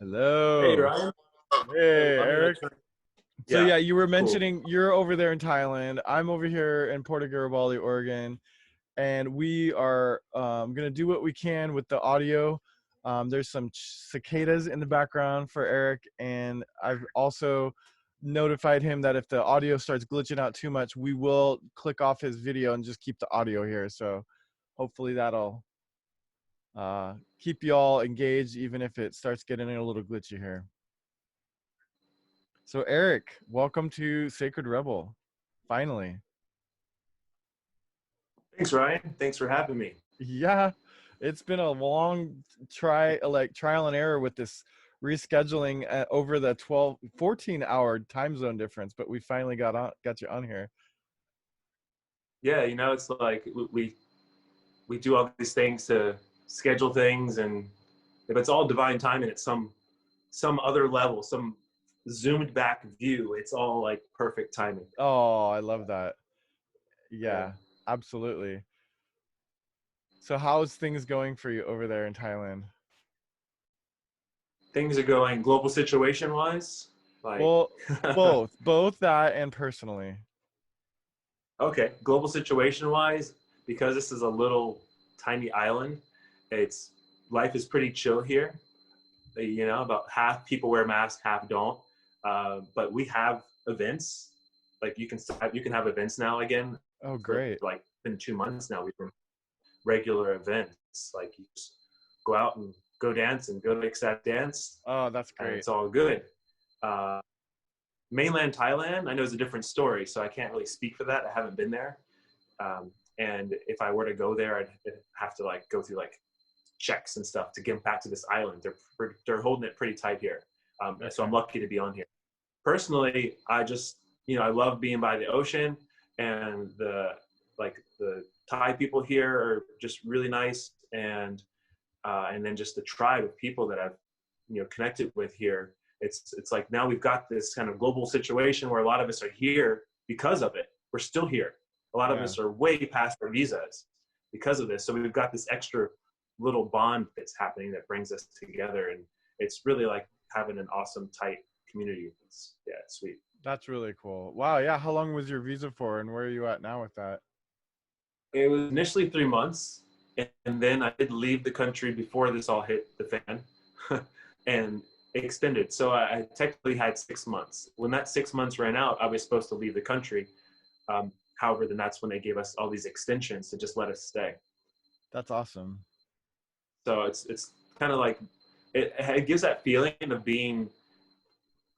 Hey Hello. Ryan. Hey, Let me Eric. So yeah, yeah, you were cool. mentioning you're over there in Thailand. I'm over here in Porto Garibaldi, Oregon, and we are gonna do what we can with the audio. There's some cicadas in the background for Eric, and I've also notified him that if the audio starts glitching out too much, we will click off his video and just keep the audio here. So hopefully that'll keep you all engaged, even if it starts getting a little glitchy here. So Eric, welcome to Sacred Rebel. Finally. Thanks, Ryan. Thanks for having me. Yeah, it's been a long trial and error with this rescheduling over the 14 hour time zone difference, but we finally got you on here. Yeah, it's like we do all these things to schedule things, and if it's all divine timing at some other level, some zoomed back view, it's all like perfect timing. Oh, I love that. Yeah, Yeah, absolutely. So how's things going for you over there in Thailand? things are going global situation wise. Like, Well, both that and personally. okay, global situation wise, because this is a little tiny island, it's life is pretty chill here. About half people wear masks, half don't. But we have events. Like you can have events now again Oh, for great. like been 2 months now. We've been regular events. Like you just go out and go dance and go to ecstatic dance, Oh, that's and great. it's all good. Uh, Mainland Thailand, I know, is a different story, so I can't really speak for that. I haven't been there, and if I were to go there, I'd have to like go through like checks and stuff to get back to this island. They're holding it pretty tight here, so Okay. I'm lucky to be on here. Personally, I just I love being by the ocean, and the Thai people here are just really nice, and then just the tribe of people that I've connected with here. It's like now we've got this kind of global situation where a lot of us are here because of it. We're still here. A lot of Yeah. us are way past our visas because of this. So we've got this extra little bond that's happening that brings us together, and it's really like having an awesome tight community. It's sweet. That's really cool. Wow, yeah. How long was your visa for, and where are you at now with that? It was initially 3 months, and then I did leave the country before this all hit the fan, and extended. So I technically had 6 months. When that 6 months ran out, I was supposed to leave the country. However, then that's when they gave us all these extensions to just let us stay. That's awesome. So it's kind of like it gives that feeling of being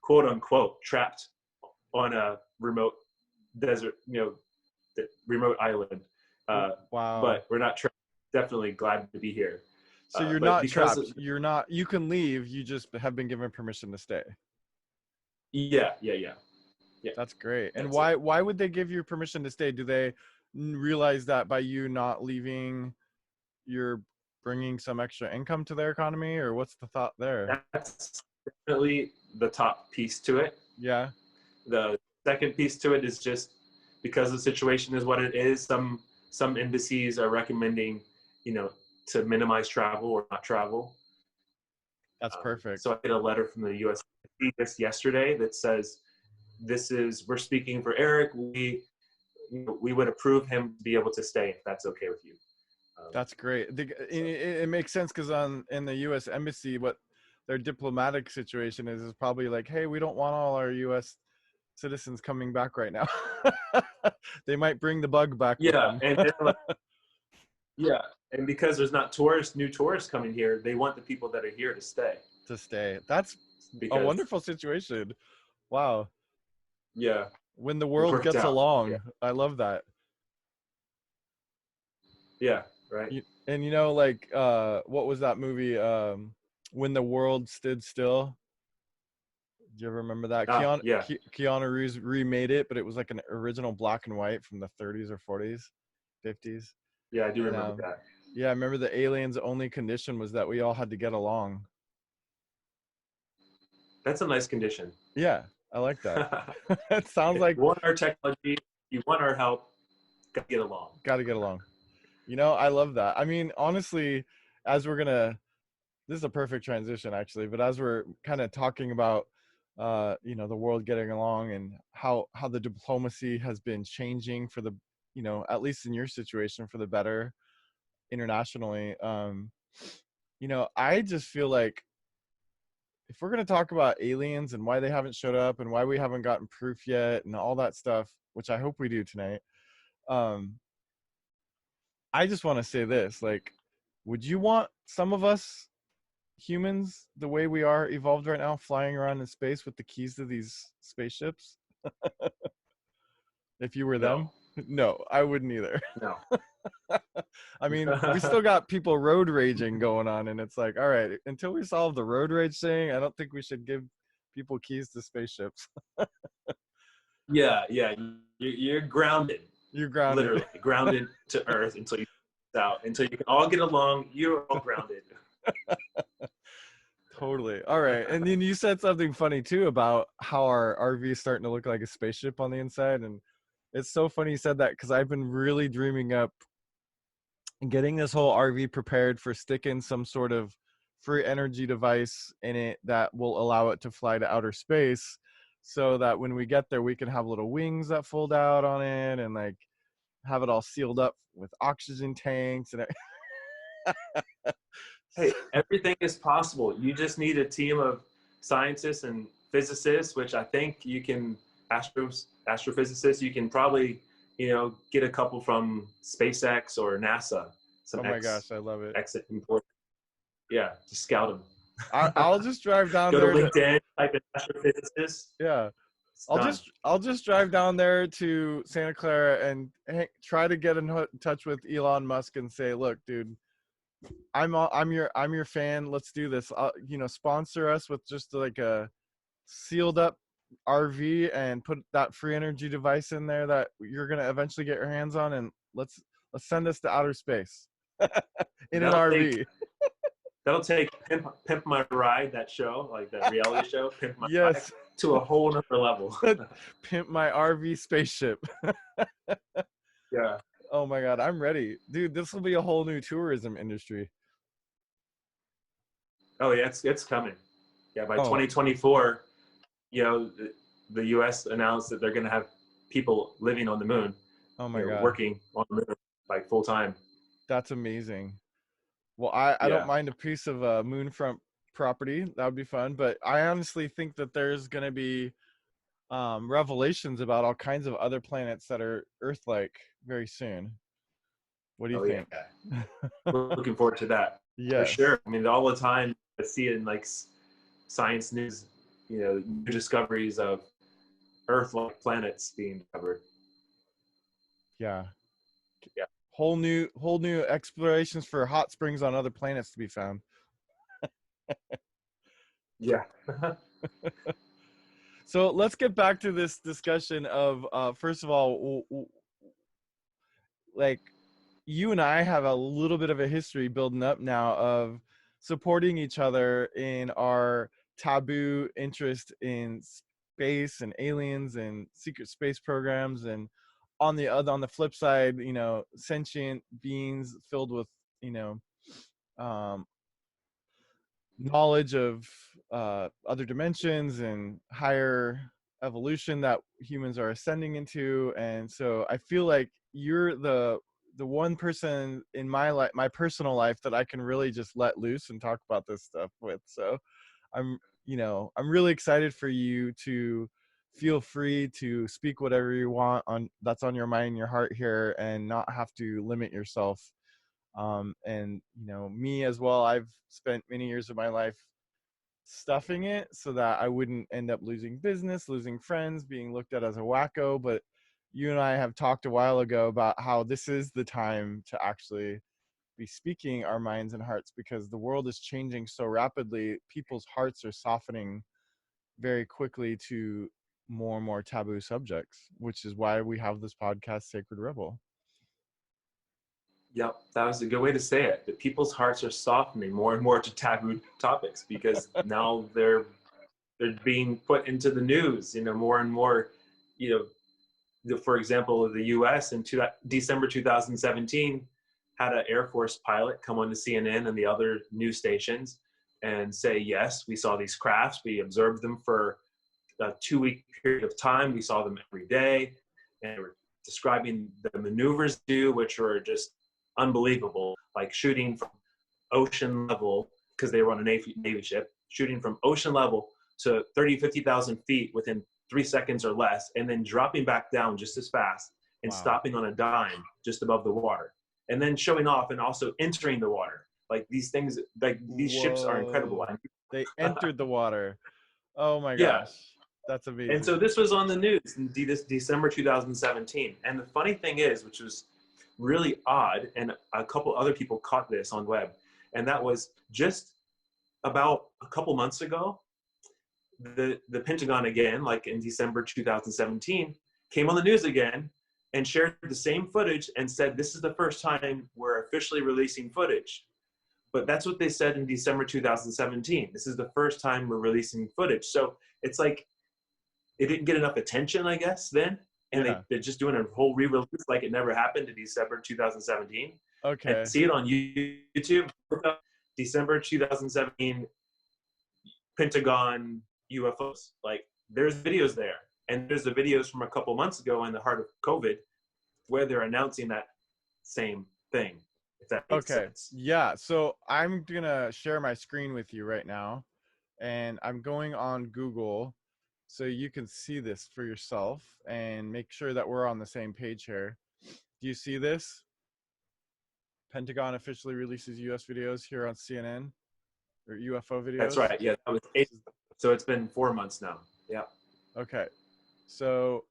quote unquote trapped on a remote desert, remote island. Wow. But we're not trapped. Definitely glad to be here. So you're But not because trapped. You're not. You can leave. You just have been given permission to stay. yeah. That's great. And That's it. why would they give you permission to stay? Do they realize that by you not leaving, you're bringing some extra income to their economy, or what's the thought there? That's definitely the top piece to it. Yeah. The second piece to it is just because the situation is what it is. Some embassies are recommending, you know, to minimize travel or not travel. That's perfect. So I get a letter from the U.S. just yesterday that says, we're speaking for Eric. We would approve him to be able to stay if that's okay with you. That's great. It makes sense because in the U.S. embassy, what their diplomatic situation is probably like, hey, we don't want all our U.S. citizens coming back right now. They might bring the bug back with Yeah, them. and yeah, and because there's not new tourists coming here, they want the people that are here to stay. To stay. That's a Because wonderful situation. Wow. yeah, When the it world worked gets out. Yeah, along, I love that. yeah, right. And like what was that movie? When the World Stood Still. Do you ever remember that? Yeah, Keanu Reeves remade it, but it was like an original black and white from the 30s or 40s, 50s. yeah, I do And remember that. yeah, I remember the aliens' only condition was that we all had to get along. That's a nice condition. Yeah, I like that. It sounds If like you want our technology, you want our help, gotta get along. got to get along. I love that. I mean, honestly, as we're gonna this is a perfect transition actually, but as we're kind of talking about the world getting along and how the diplomacy has been changing for the, at least in your situation, for the better internationally. I just feel like if we're going to talk about aliens and why they haven't showed up and why we haven't gotten proof yet and all that stuff, which I hope we do tonight, I just want to say this, like, would you want some of us humans, the way we are evolved right now, flying around in space with the keys to these spaceships? If you were No, them? No, I wouldn't either. no. I mean, we still got people road raging going on, and it's like, all right, until we solve the road rage thing, I don't think we should give people keys to spaceships. Yeah, yeah. You're grounded, You're grounded. literally grounded to Earth until you can all get along. You're all grounded. Totally. All right. And then you said something funny too about how our RV is starting to look like a spaceship on the inside. And it's so funny you said that, because I've been really dreaming up getting this whole RV prepared for sticking some sort of free energy device in it that will allow it to fly to outer space, so that when we get there, we can have little wings that fold out on it and like have it all sealed up with oxygen tanks and Hey, everything is possible. You just need a team of scientists and physicists, which I think you can, astrophysicists, you can probably, get a couple from SpaceX or NASA. oh my gosh, I love it. Exit import. Yeah, just scout them. I'll just drive down Go to there LinkedIn, type in astrophysicist. yeah, It's I'll done. just drive down there to Santa Clara and try to get in touch with Elon Musk and say, look, dude, I'm your fan. Let's do this. Sponsor us with just like a sealed up RV and put that free energy device in there that you're gonna eventually get your hands on, and let's send us to outer space in an That'll take RV. that'll take Pimp My Ride, that show, like that reality show, Pimp My Ride, Yes, to a whole nother level. pimp my RV spaceship. Yeah. Oh my god, I'm ready, dude. This will be a whole new tourism industry. Oh yeah, it's coming. Yeah, by Oh, 2024, the U.S. announced that they're going to have people living on the moon, oh my god, working on the moon like full time. that's amazing. Well, I don't Yeah. mind a piece of moonfront property. That would be fun. But I honestly think that there's going to be revelations about all kinds of other planets that are Earth-like very soon. What do you Oh yeah. think? Looking forward to that for Yes. sure. I mean, all the time I see it in like science news, new discoveries of Earth-like planets being discovered. Yeah. Yeah. Whole new explorations for hot springs on other planets to be found. Yeah. So let's get back to this discussion of first of all, like, you and I have a little bit of a history building up now of supporting each other in our taboo interest in space and aliens and secret space programs, and on the flip side, sentient beings filled with, you know um, knowledge of other dimensions and higher evolution that humans are ascending into. And so I feel like you're the one person in my personal life that I can really just let loose and talk about this stuff with. So I'm I'm really excited for you to feel free to speak whatever you want on that's on your mind and your heart here, and not have to limit yourself. And me as well, I've spent many years of my life stuffing it so that I wouldn't end up losing business, losing friends, being looked at as a wacko. But you and I have talked a while ago about how this is the time to actually be speaking our minds and hearts, because the world is changing so rapidly. People's hearts are softening very quickly to more and more taboo subjects, which is why we have this podcast, Sacred Rebel. Yep, that was a good way to say it. That people's hearts are softening more and more to taboo topics because now they're being put into the news. More and more. For example, the U.S. in December 2017 had an Air Force pilot come on to CNN and the other news stations and say, yes, we saw these crafts. We observed them for a 2-week period of time. We saw them every day, and they were describing the maneuvers do, which were just unbelievable, like shooting from ocean level, because they were on a Navy ship, shooting from ocean level to 30, 50,000 feet within 3 seconds or less, and then dropping back down just as fast and stopping on a dime just above the water, and then showing off and also entering the water. Like these things, like these ships are incredible. They entered the water. Oh my Yeah. gosh. That's amazing. And so this was on the news in December 2017. And the funny thing is, which was really odd, and a couple other people caught this on web, and that was just about a couple months ago, the Pentagon again, like in December 2017, came on the news again and shared the same footage and said, this is the first time we're officially releasing footage. But that's what they said in December 2017. This is the first time we're releasing footage. So it's like, it didn't get enough attention, I guess, then. And they're just doing a whole re-release like it never happened in December 2017. Okay. And see it on YouTube. December 2017, Pentagon UFOs. Like, there's videos there. And there's the videos from a couple months ago in the heart of COVID where they're announcing that same thing, if that makes sense. Yeah. So I'm going to share my screen with you right now. And I'm going on Google so you can see this for yourself and make sure that we're on the same page here. Do you see this? Pentagon officially releases US videos here on CNN, or UFO videos. That's right. Yeah. That was 8. So it's been 4 months now. Yeah. Okay. So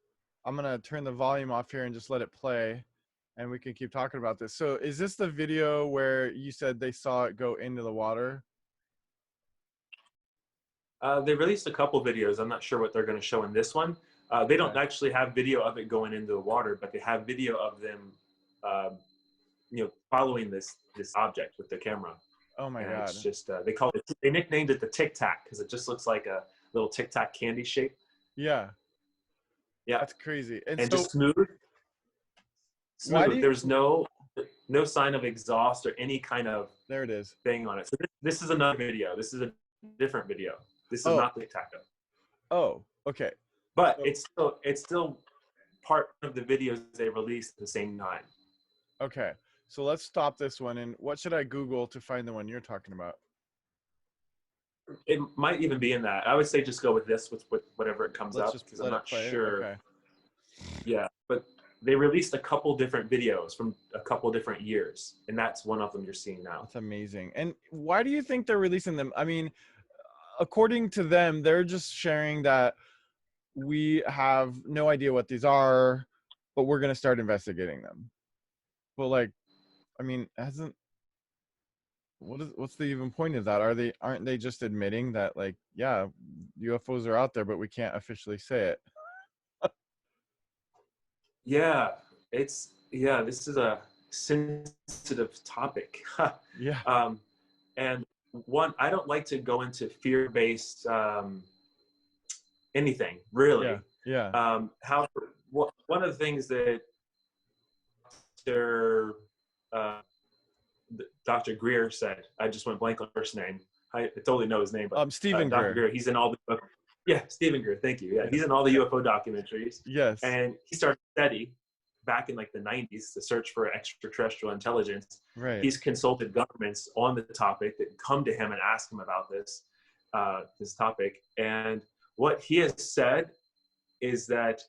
I'm going to turn the volume off here and just let it play, and we can keep talking about this. So is this the video where you said they saw it go into the water? They released a couple videos. I'm not sure what they're going to show in this one. They don't actually have video of it going into the water, but they have video of them, following this object with the camera. Oh my God! It's just they nicknamed it the Tic Tac because it just looks like a little Tic Tac candy shape. Yeah. Yeah. That's crazy. And so, just smooth. There's no sign of exhaust or any kind of there it is thing on it. So this is another video. This is a different video. This is not the Tic Tac. Oh, okay. But it's still part of the videos they released at the same time. Okay. So let's stop this one. And what should I Google to find the one you're talking about? It might even be in that. I would say just go with this, with whatever it comes up, because I'm not sure. Okay. Yeah, but they released a couple different videos from a couple different years, and that's one of them you're seeing now. That's amazing. And why do you think they're releasing them? I mean, according to them, they're just sharing that we have no idea what these are, but we're going to start investigating them. But like, I mean, what's the even point of that? Aren't they just admitting that, like, yeah, UFOs are out there, but we can't officially say it? This is a sensitive topic. Yeah. And one, I don't like to go into fear-based anything really. Yeah. One of the things that Dr. Greer said, I just went blank on first name. I totally know his name, but Stephen Dr. Greer, he's in all the Stephen Greer, thank you. Yeah, he's in all the UFO documentaries. Yes. And he started a study back in like the 90s to search for extraterrestrial intelligence. Right. He's consulted governments on the topic that come to him and ask him about this topic. And what he has said is that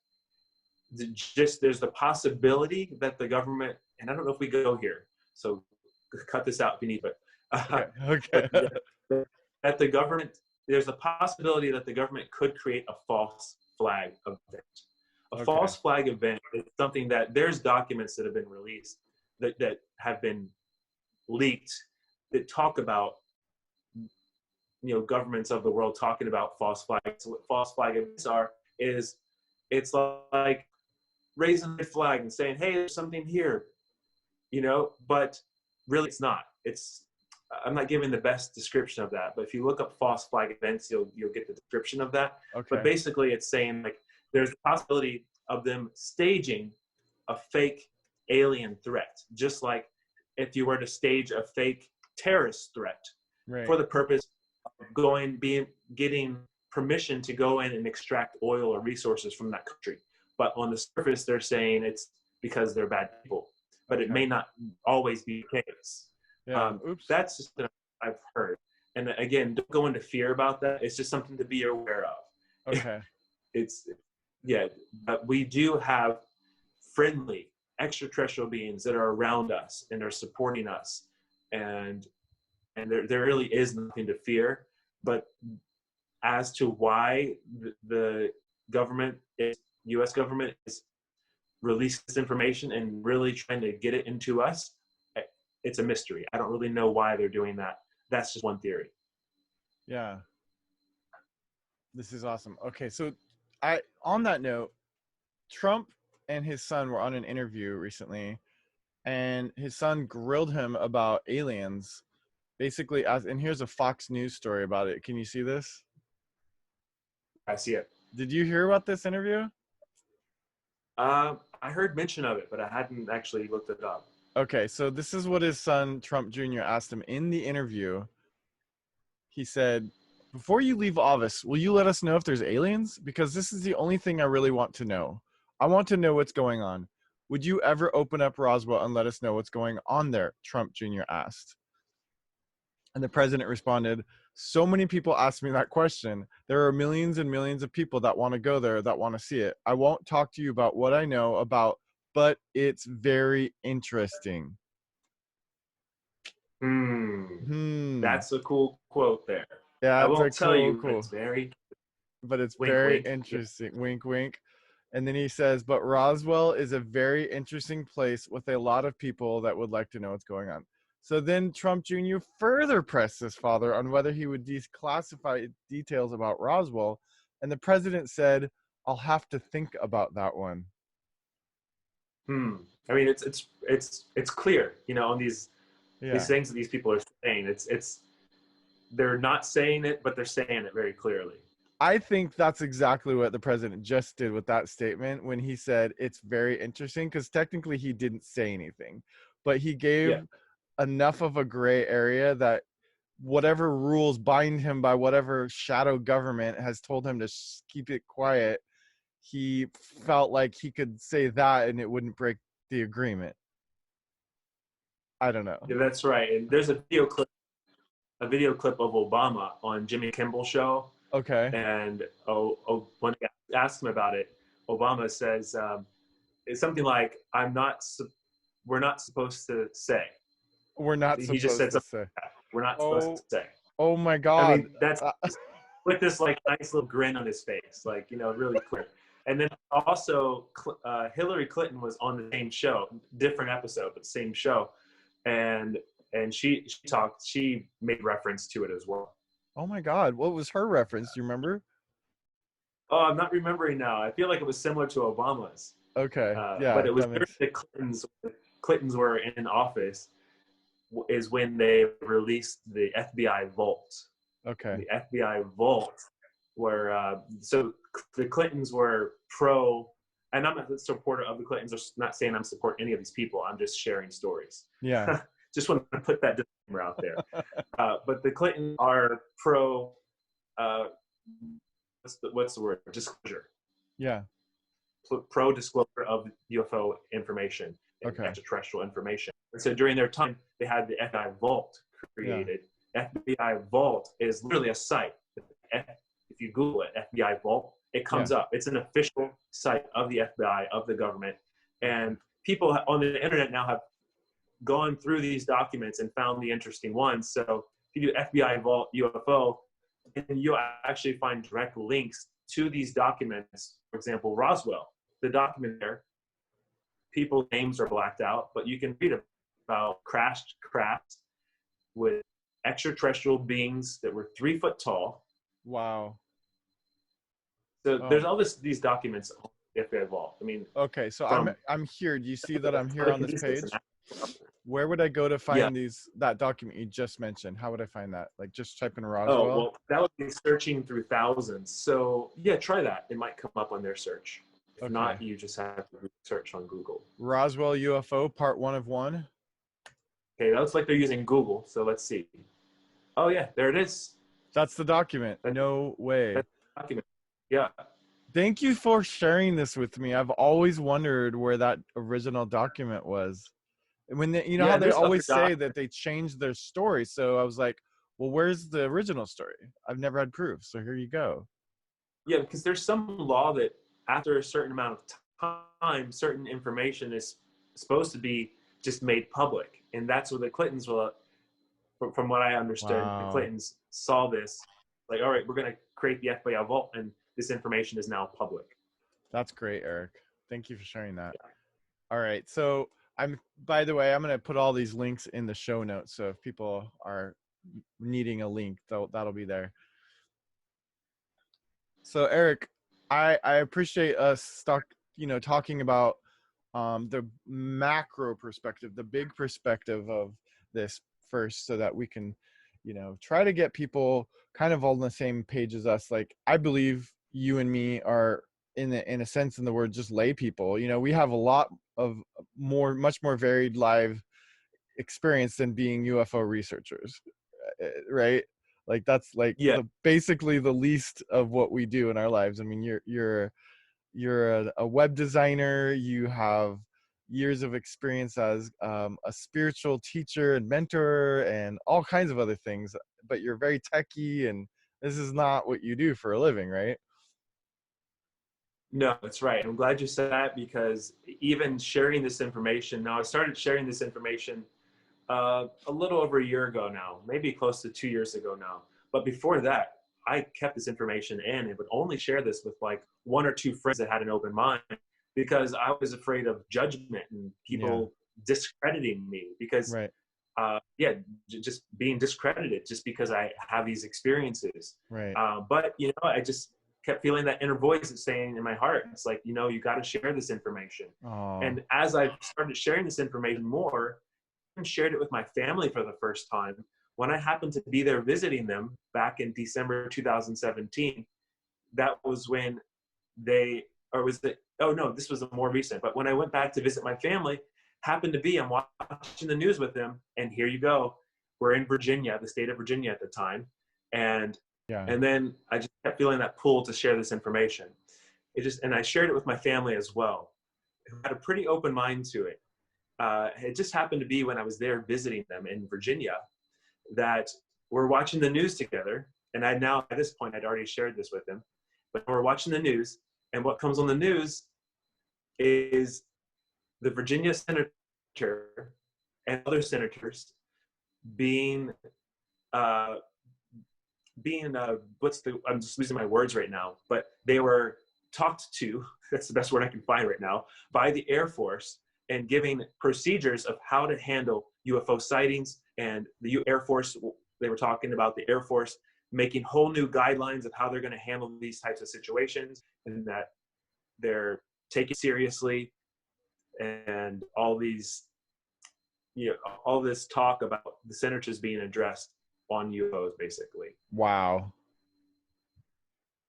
there's the possibility that the government, and I don't know if we go here, so cut this out if you need, but okay. that the government, there's a possibility that the government could create a false flag event. A false flag event is something that there's documents that have been released that have been leaked that talk about, governments of the world talking about false flags. What false flag events are is it's like raising the flag and saying, hey, there's something here, but really it's not. I'm not giving the best description of that, but if you look up false flag events, you'll get the description of that. Okay. But basically it's saying like there's a possibility of them staging a fake alien threat, just like if you were to stage a fake terrorist threat for the purpose getting permission to go in and extract oil or resources from that country. But on the surface, they're saying it's because they're bad people. But it may not always be the case. Yeah. That's just what I've heard. And again, don't go into fear about that. It's just something to be aware of. Okay. But we do have friendly extraterrestrial beings that are around us and are supporting us. And there really is nothing to fear. But as to why the government, U.S. government, is releasing this information and really trying to get it into us, it's a mystery. I don't really know why they're doing that. That's just one theory. Yeah. This is awesome. Okay, so on that note, Trump and his son were on an interview recently, and his son grilled him about aliens. Basically, and here's a Fox News story about it. Can you see this? I see it. Did you hear about this interview? I heard mention of it, but I hadn't actually looked it up. Okay, so this is what his son, Trump Jr., asked him in the interview. He said, "Before you leave office, will you let us know if there's aliens? Because this is the only thing I really want to know. I want to know what's going on. Would you ever open up Roswell and let us know what's going on there?" Trump Jr. asked. And the president responded, "So many people ask me that question. There are millions and millions of people that want to go there, that want to see it. I won't talk to you about what I know about, but it's very interesting." That's a cool quote there. Yeah, I won't tell you, but it's very wink, interesting. Wink, wink. And then he says, "But Roswell is a very interesting place with a lot of people that would like to know what's going on." So then Trump Jr. further pressed his father on whether he would declassify details about Roswell. And the president said, "I'll have to think about that one." I mean, it's clear, on these things that these people are saying. They're not saying it, but they're saying it very clearly. I think that's exactly what the president just did with that statement when he said it's very interesting, because technically he didn't say anything, but he gave enough of a gray area that whatever rules bind him by whatever shadow government has told him to keep it quiet, he felt like he could say that and it wouldn't break the agreement. I don't know. Yeah, that's right. And there's a video clip of Obama on Jimmy Kimmel's show. Okay. And when I asked him about it, Obama says it's something like, we're not supposed to say. We're not he supposed just said to say. Like that. We're not supposed to say. Oh my God. I mean, that's with this nice little grin on his face, really clear. And then also Hillary Clinton was on the same show, different episode, but same show. And she made reference to it as well. Oh my God. What was her reference? Do you remember? Oh, I'm not remembering now. I feel like it was similar to Obama's. Okay. Yeah. But it was during the Clintons were in office is when they released the FBI vault. Okay. The FBI vault where so the Clintons were pro, and I'm a supporter of the Clintons. I'm not saying I'm supporting any of these people. I'm just sharing stories. Yeah. Just want to put that disclaimer out there. But the Clintons are pro, what's the word? Disclosure. Yeah. Pro disclosure of UFO information and extraterrestrial information. And so during their time, they had the FBI vault created. Yeah. FBI vault is literally a site. If you Google it, FBI vault, it comes up. It's an official site of the FBI, of the government. And people on the internet now have gone through these documents and found the interesting ones. So if you do FBI vault UFO, and you'll actually find direct links to these documents. For example, Roswell, the document there, people's names are blacked out, but you can read about crashed craft with extraterrestrial beings that were 3 foot tall. Wow. So there's all these documents on the FBI vault. I mean, okay, so I'm here. Do you see that I'm here on this page? Where would I go to find that document you just mentioned? How would I find that? Like just type in Roswell? Oh, well, that would be searching through thousands. So yeah, try that. It might come up on their search. If not, you just have to search on Google. Roswell UFO, part 1 of 1. Okay, that looks like they're using Google. So let's see. Oh yeah, there it is. That's the document. That's, No way. that's the document. Yeah. Thank you for sharing this with me. I've always wondered where that original document was. And when they, you know Yeah. how And they there's other always say documents. that they changed their story. So I was like, well, where's the original story? I've never had proof. So here you go. Yeah, because there's some law that after a certain amount of time, certain information is supposed to be just made public, and that's what the Clintons will. From what I understood, the Wow. Clintons saw this, like, all right, we're going to create the FBI vault, and this information is now public. That's great, Eric. Thank you for sharing that. All right. So by the way, I'm going to put all these links in the show notes. So if people are needing a link, that'll be there. So Eric, I appreciate us talking about the macro perspective, the big perspective of this first, so that we can, try to get people kind of all on the same page as us. Like, I believe you and me are in a sense in the word just lay people. We have a lot of much more varied live experience than being UFO researchers, right? Like that's like Yeah. basically the least of what we do in our lives. I mean, you're a web designer. You have years of experience as a spiritual teacher and mentor and all kinds of other things, but you're very techy, and this is not what you do for a living, right? No, that's right. I'm glad you said that, because even sharing this information, now I started sharing this information a little over a year ago now, maybe close to 2 years ago now. But before that, I kept this information in and would only share this with like one or two friends that had an open mind, because I was afraid of judgment and Yeah. people discrediting me, because Right. yeah, just being discredited just because I have these experiences. Right. But I just kept feeling that inner voice that's saying in my heart, it's like, you got to share this information. Oh. And as I started sharing this information more, and shared it with my family for the first time when I happened to be there visiting them back in December 2017. That was when or was it? Oh no, this was more recent. But when I went back to visit my family, happened to be, I'm watching the news with them, and here you go, we're in Virginia, the state of Virginia at the time, and Yeah. and then I just kept feeling that pull to share this information. And I shared it with my family as well, who had a pretty open mind to it. It just happened to be when I was there visiting them in Virginia that we're watching the news together. And at this point, I'd already shared this with them, but we're watching the news. And what comes on the news is the Virginia senator and other senators being, uh, I'm just losing my words right now, but they were talked to, that's the best word I can find right now, by the Air Force, and giving procedures of how to handle UFO sightings. And the Air Force, they were talking about the Air Force making whole new guidelines of how they're going to handle these types of situations, and that they're taken seriously. And all this talk about the senators being addressed on UFOs, basically. Wow.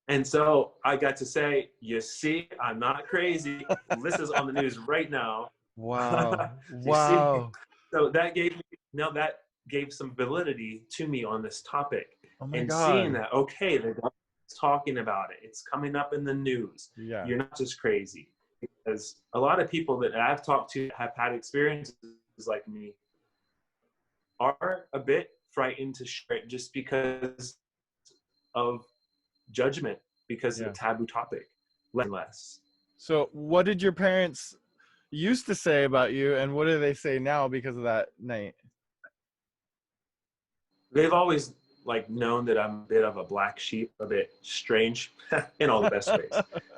And so I got to say, you see, I'm not crazy. This is on the news right now. Wow. You see? Wow. So that gave some validity to me on this topic. Oh my And seeing God. that, okay, the government's talking about it. It's coming up in the news. Yeah. You're not just crazy. Because a lot of people that I've talked to have had experiences like me are a bit frightened to share it just because of judgment, because of Yeah. the taboo topic, less and less. So what did your parents used to say about you, and what do they say now because of that night? They've always known that I'm a bit of a black sheep, a bit strange in all the best ways.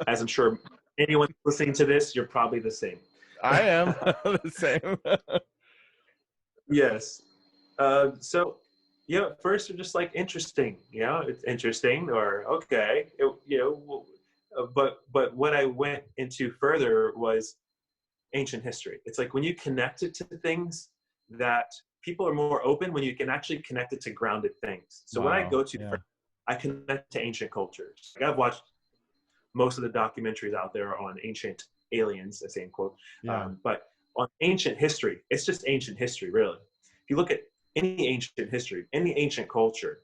As I'm sure anyone listening to this, you're probably the same. I am the same. Yes. So, at first they're just interesting, it's interesting, or okay, but what I went into further was ancient history. It's like when you connect it to things that people are more open when you can actually connect it to grounded things. So when I Wow. go to, Yeah. I connect to ancient cultures. I've watched most of the documentaries out there on ancient aliens, I say in quote, Yeah. but on ancient history, it's just ancient history, really. If you look at any ancient history, any ancient culture,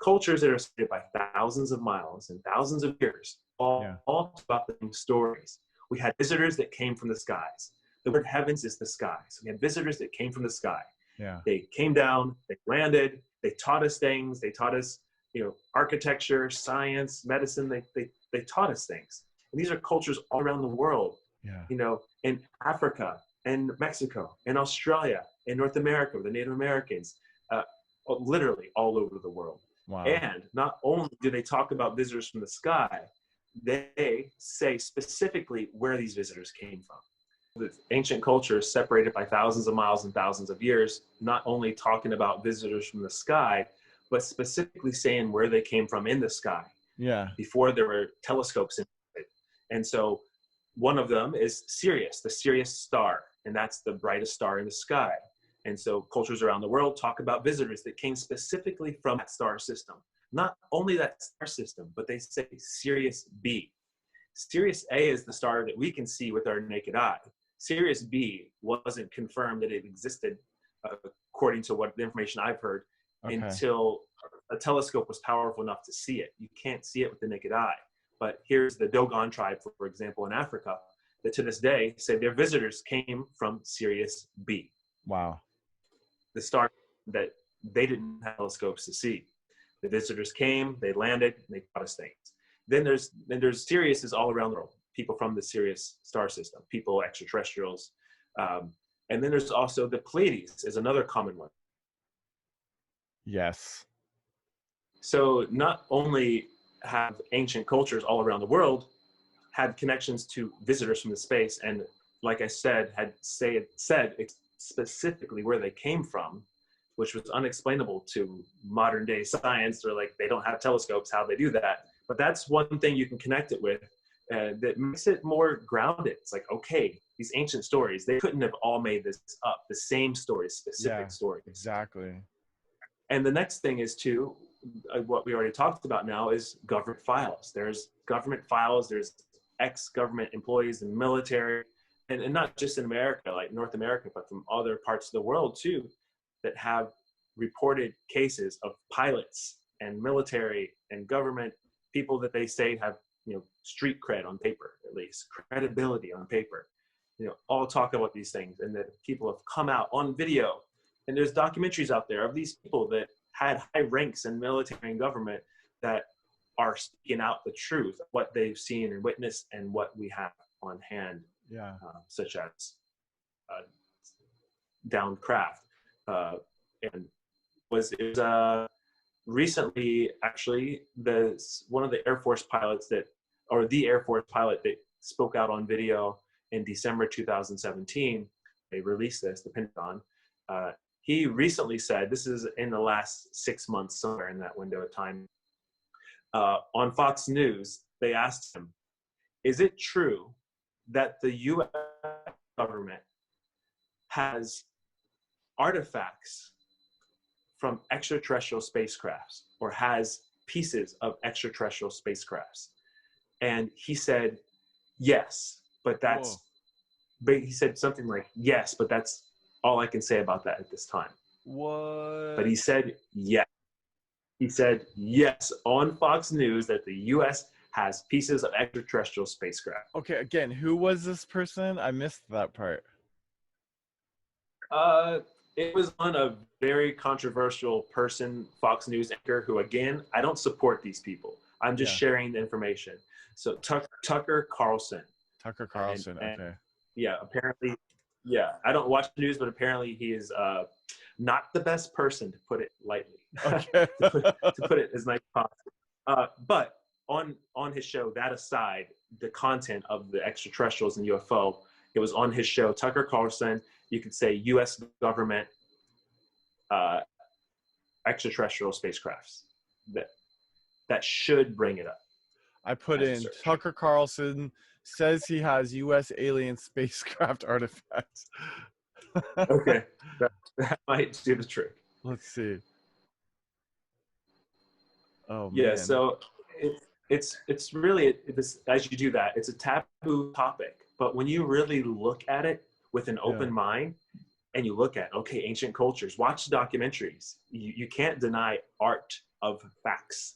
cultures that are separated by thousands of miles and thousands of years, all about the same stories. We had visitors that came from the skies. The word heavens is the sky. So we had visitors that came from the sky. Yeah. They came down, they landed, they taught us things, they taught us, architecture, science, medicine, they taught us things. And these are cultures all around the world, in Africa and Mexico and Australia and North America, the Native Americans, literally all over the world. Wow. And not only do they talk about visitors from the sky, they say specifically where these visitors came from. The ancient cultures separated by thousands of miles and thousands of years, not only talking about visitors from the sky, but specifically saying where they came from in the sky. Yeah. Before there were telescopes in it. And so one of them is Sirius, the Sirius star, and that's the brightest star in the sky. And so cultures around the world talk about visitors that came specifically from that star system. Not only that star system, but they say Sirius B. Sirius A is the star that we can see with our naked eye. Sirius B wasn't confirmed that it existed, according to what the information I've heard, until a telescope was powerful enough to see it. You can't see it with the naked eye. But here's the Dogon tribe, for example, in Africa, that to this day say their visitors came from Sirius B. Wow. The star that they didn't have telescopes to see. The visitors came, they landed, and they taught us things. Then there's Siriuses all around the world. People from the Sirius star system, people, extraterrestrials. And then there's also the Pleiades is another common one. Yes. So not only have ancient cultures all around the world had connections to visitors from the space, and like I said, said specifically where they came from, which was unexplainable to modern day science, or like they don't have telescopes, how they do that. But that's one thing you can connect it with that makes it more grounded. It's like, okay, these ancient stories, they couldn't have all made this up, the same stories, specific stories. Exactly. And the next thing is too, what we already talked about now is government files. There's government files, there's ex-government employees in military, and not just in America, like North America, but from other parts of the world too, that have reported cases of pilots and military and government people that they say have, street cred on paper, at least credibility on paper, all talk about these things, and that people have come out on video. And there's documentaries out there of these people that had high ranks in military and government that are speaking out the truth, what they've seen and witnessed, and what we have on hand, such as downed craft. And it was recently, actually, one of the Air Force pilots the Air Force pilot that spoke out on video in December 2017, they released this, the Pentagon. He recently said, this is in the last 6 months, somewhere in that window of time, on Fox News, they asked him, is it true that the U.S. government has artifacts from extraterrestrial spacecrafts, or has pieces of extraterrestrial spacecrafts? And he said, yes, but he said something like, yes, but that's all I can say about that at this time. What? But he said yes. He said yes on Fox News that the U.S. has pieces of extraterrestrial spacecraft. Okay, again, who was this person? I missed that part. It was on a very controversial person, Fox News anchor, who, again, I don't support these people. I'm just sharing the information. So Tucker Carlson. Tucker Carlson, okay. Yeah, apparently, I don't watch the news, but apparently he is not the best person, to put it lightly. Okay. to put it as nice as possible. But on his show, that aside, the content of the extraterrestrials and UFO, it was on his show, Tucker Carlson. You could say U.S. government extraterrestrial spacecrafts. That should bring it up. I put in Tucker Carlson says he has U.S. alien spacecraft artifacts. Okay, that might do the trick. Let's see. Oh yeah, man. so it's really as you do that, it's a taboo topic. But when you really look at it with an open mind, and you look at, okay, ancient cultures, watch the documentaries. You can't deny art of facts.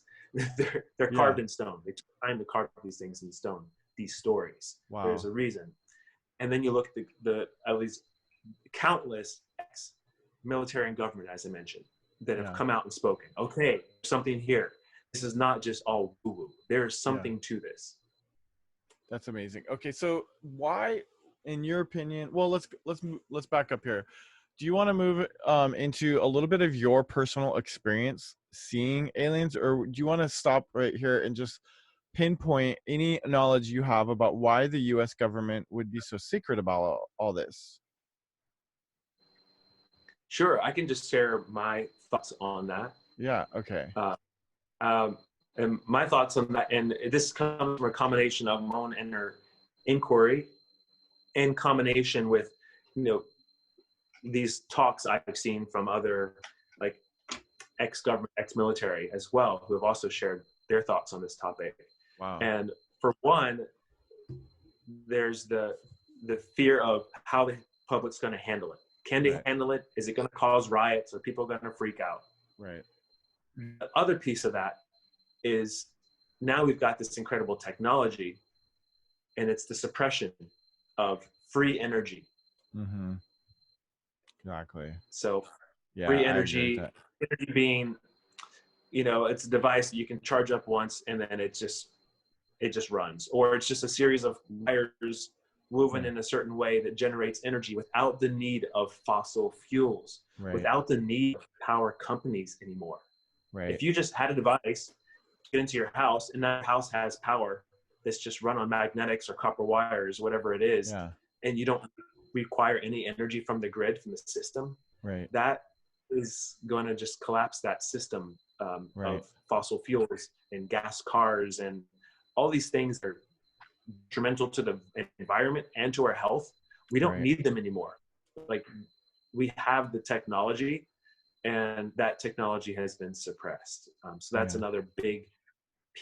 They're carved in stone. They took time to carve these things in stone, these stories. Wow. There's a reason. And then you look at the at least countless military and government, as I mentioned, that have come out and spoken. Okay, something here. This is not just all woo-woo. There's something to this. That's amazing. Okay, so why, in your opinion, well, let's back up here. Do you want to move into a little bit of your personal experience seeing aliens, or do you want to stop right here and just pinpoint any knowledge you have about why the U.S. government would be so secret about all this? Sure, I can just share my thoughts on that. Yeah, okay. And my thoughts on that, and this comes from a combination of my own inner inquiry in combination with, these talks I've seen from other like ex-government, ex-military as well, who have also shared their thoughts on this topic. Wow. And for one, there's the fear of how the public's going to handle it. Can they handle it? Is it going to cause riots? Are people going to freak out? Right. The other piece of that is now we've got this incredible technology, and it's the suppression of free energy. Mm-hmm. Exactly. So free energy being, it's a device that you can charge up once and then it just runs, or it's just a series of wires woven in a certain way that generates energy without the need of fossil fuels, without the need of power companies anymore. Right. If you just had a device, get into your house, and that house has power that's just run on magnetics or copper wires, whatever it is, and you don't require any energy from the grid, from the system, that is going to just collapse that system of fossil fuels and gas cars and all these things that are detrimental to the environment and to our health. We don't need them anymore. Like, we have the technology, and that technology has been suppressed. So that's another big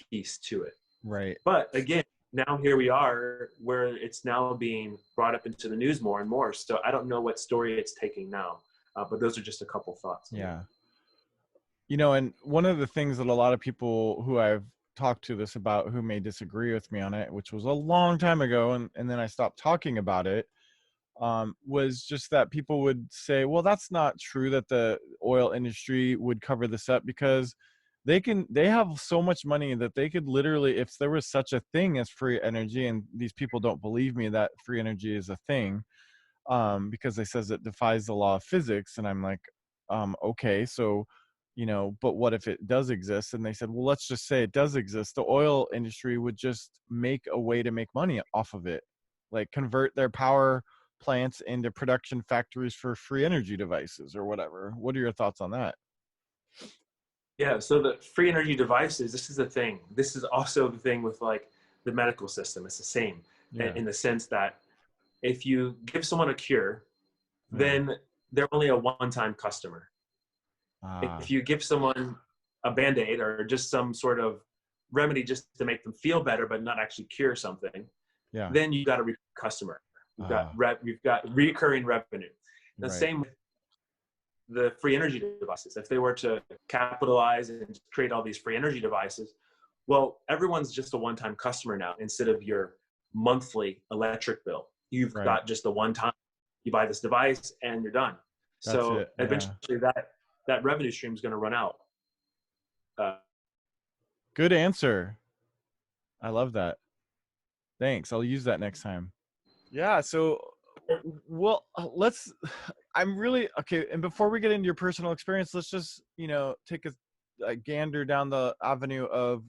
piece to it. Right. But again, now here we are where it's now being brought up into the news more and more. So I don't know what story it's taking now, but those are just a couple thoughts. Yeah. And one of the things that a lot of people who I've talked to this about, who may disagree with me on it, which was a long time ago, and then I stopped talking about it, was just that people would say, well, that's not true that the oil industry would cover this up, because they have so much money that they could literally, if there was such a thing as free energy, and these people don't believe me that free energy is a thing, because they says it defies the law of physics. And I'm like, okay, so, but what if it does exist? And they said, well, let's just say it does exist. The oil industry would just make a way to make money off of it, like convert their power plants into production factories for free energy devices or whatever. What are your thoughts on that? Yeah, so the free energy devices, this is the thing. This is also the thing with like the medical system. It's the same in the sense that if you give someone a cure, then they're only a one-time customer. If you give someone a Band-Aid or just some sort of remedy just to make them feel better but not actually cure something, then you got a customer. We've got recurring revenue. The same with the free energy devices. If they were to capitalize and create all these free energy devices, well, everyone's just a one-time customer now instead of your monthly electric bill. You've got just the one time you buy this device and you're done. So eventually that revenue stream is going to run out. Good answer. I love that. Thanks. I'll use that next time. Yeah. So, well, I'm really, okay. And before we get into your personal experience, let's just, take a gander down the avenue of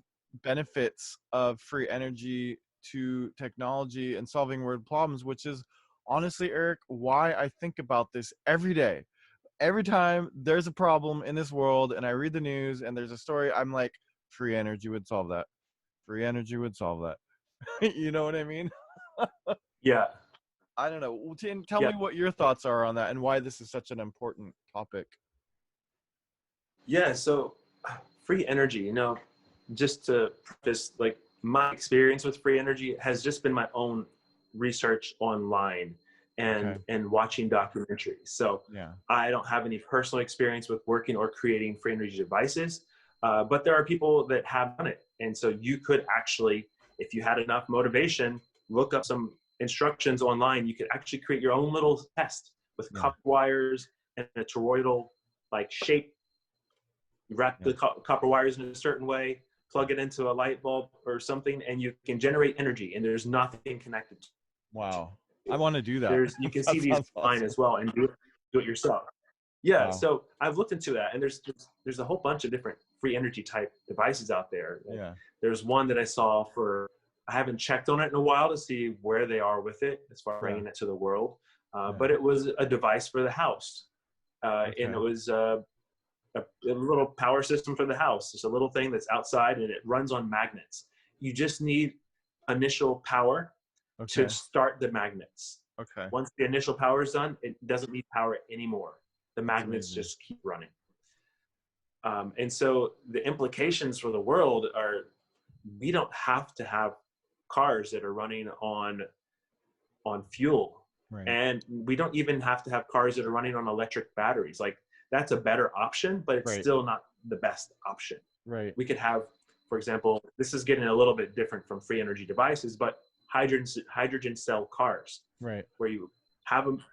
benefits of free energy to technology and solving world problems, which is honestly, Eric, why I think about this every day. Every time there's a problem in this world and I read the news and there's a story, I'm like, free energy would solve that. Free energy would solve that. You know what I mean? Yeah. I don't know. Tell me what your thoughts are on that and why this is such an important topic. Yeah, so free energy, just to preface, like, my experience with free energy has just been my own research online and Okay. and watching documentaries. So Yeah. I don't have any personal experience with working or creating free energy devices, but there are people that have done it. And so you could actually, if you had enough motivation, look up some instructions online. You could actually create your own little test with Yeah. copper wires and a toroidal like shape. You wrap Yeah. the copper wires in a certain way, plug it into a light bulb or something, and you can generate energy, and there's nothing connected to Wow. I it. want to do that. You can see That these sounds online awesome. as well and do it yourself. Yeah, Wow. so I've looked into that, and there's a whole bunch of different free energy type devices out there. Yeah. There's one that I saw for, I haven't checked on it in a while to see where they are with it as far as bringing it to the world, Yeah. but it was a device for the house, and Okay. it was a little power system for the house. It's a little thing that's outside, and it runs on magnets. You just need initial power to Okay. start the magnets. Okay. Once the initial power is done, it doesn't need power anymore. The That's magnets amazing. just keep running. And so the implications for the world are, we don't have to have cars that are running on fuel, Right. and we don't even have to have cars that are running on electric batteries. Like, that's a better option, but it's Right. still not the best option. Right. We could have, for example, this is getting a little bit different from free energy devices, but hydrogen cell cars, Right. where you have them.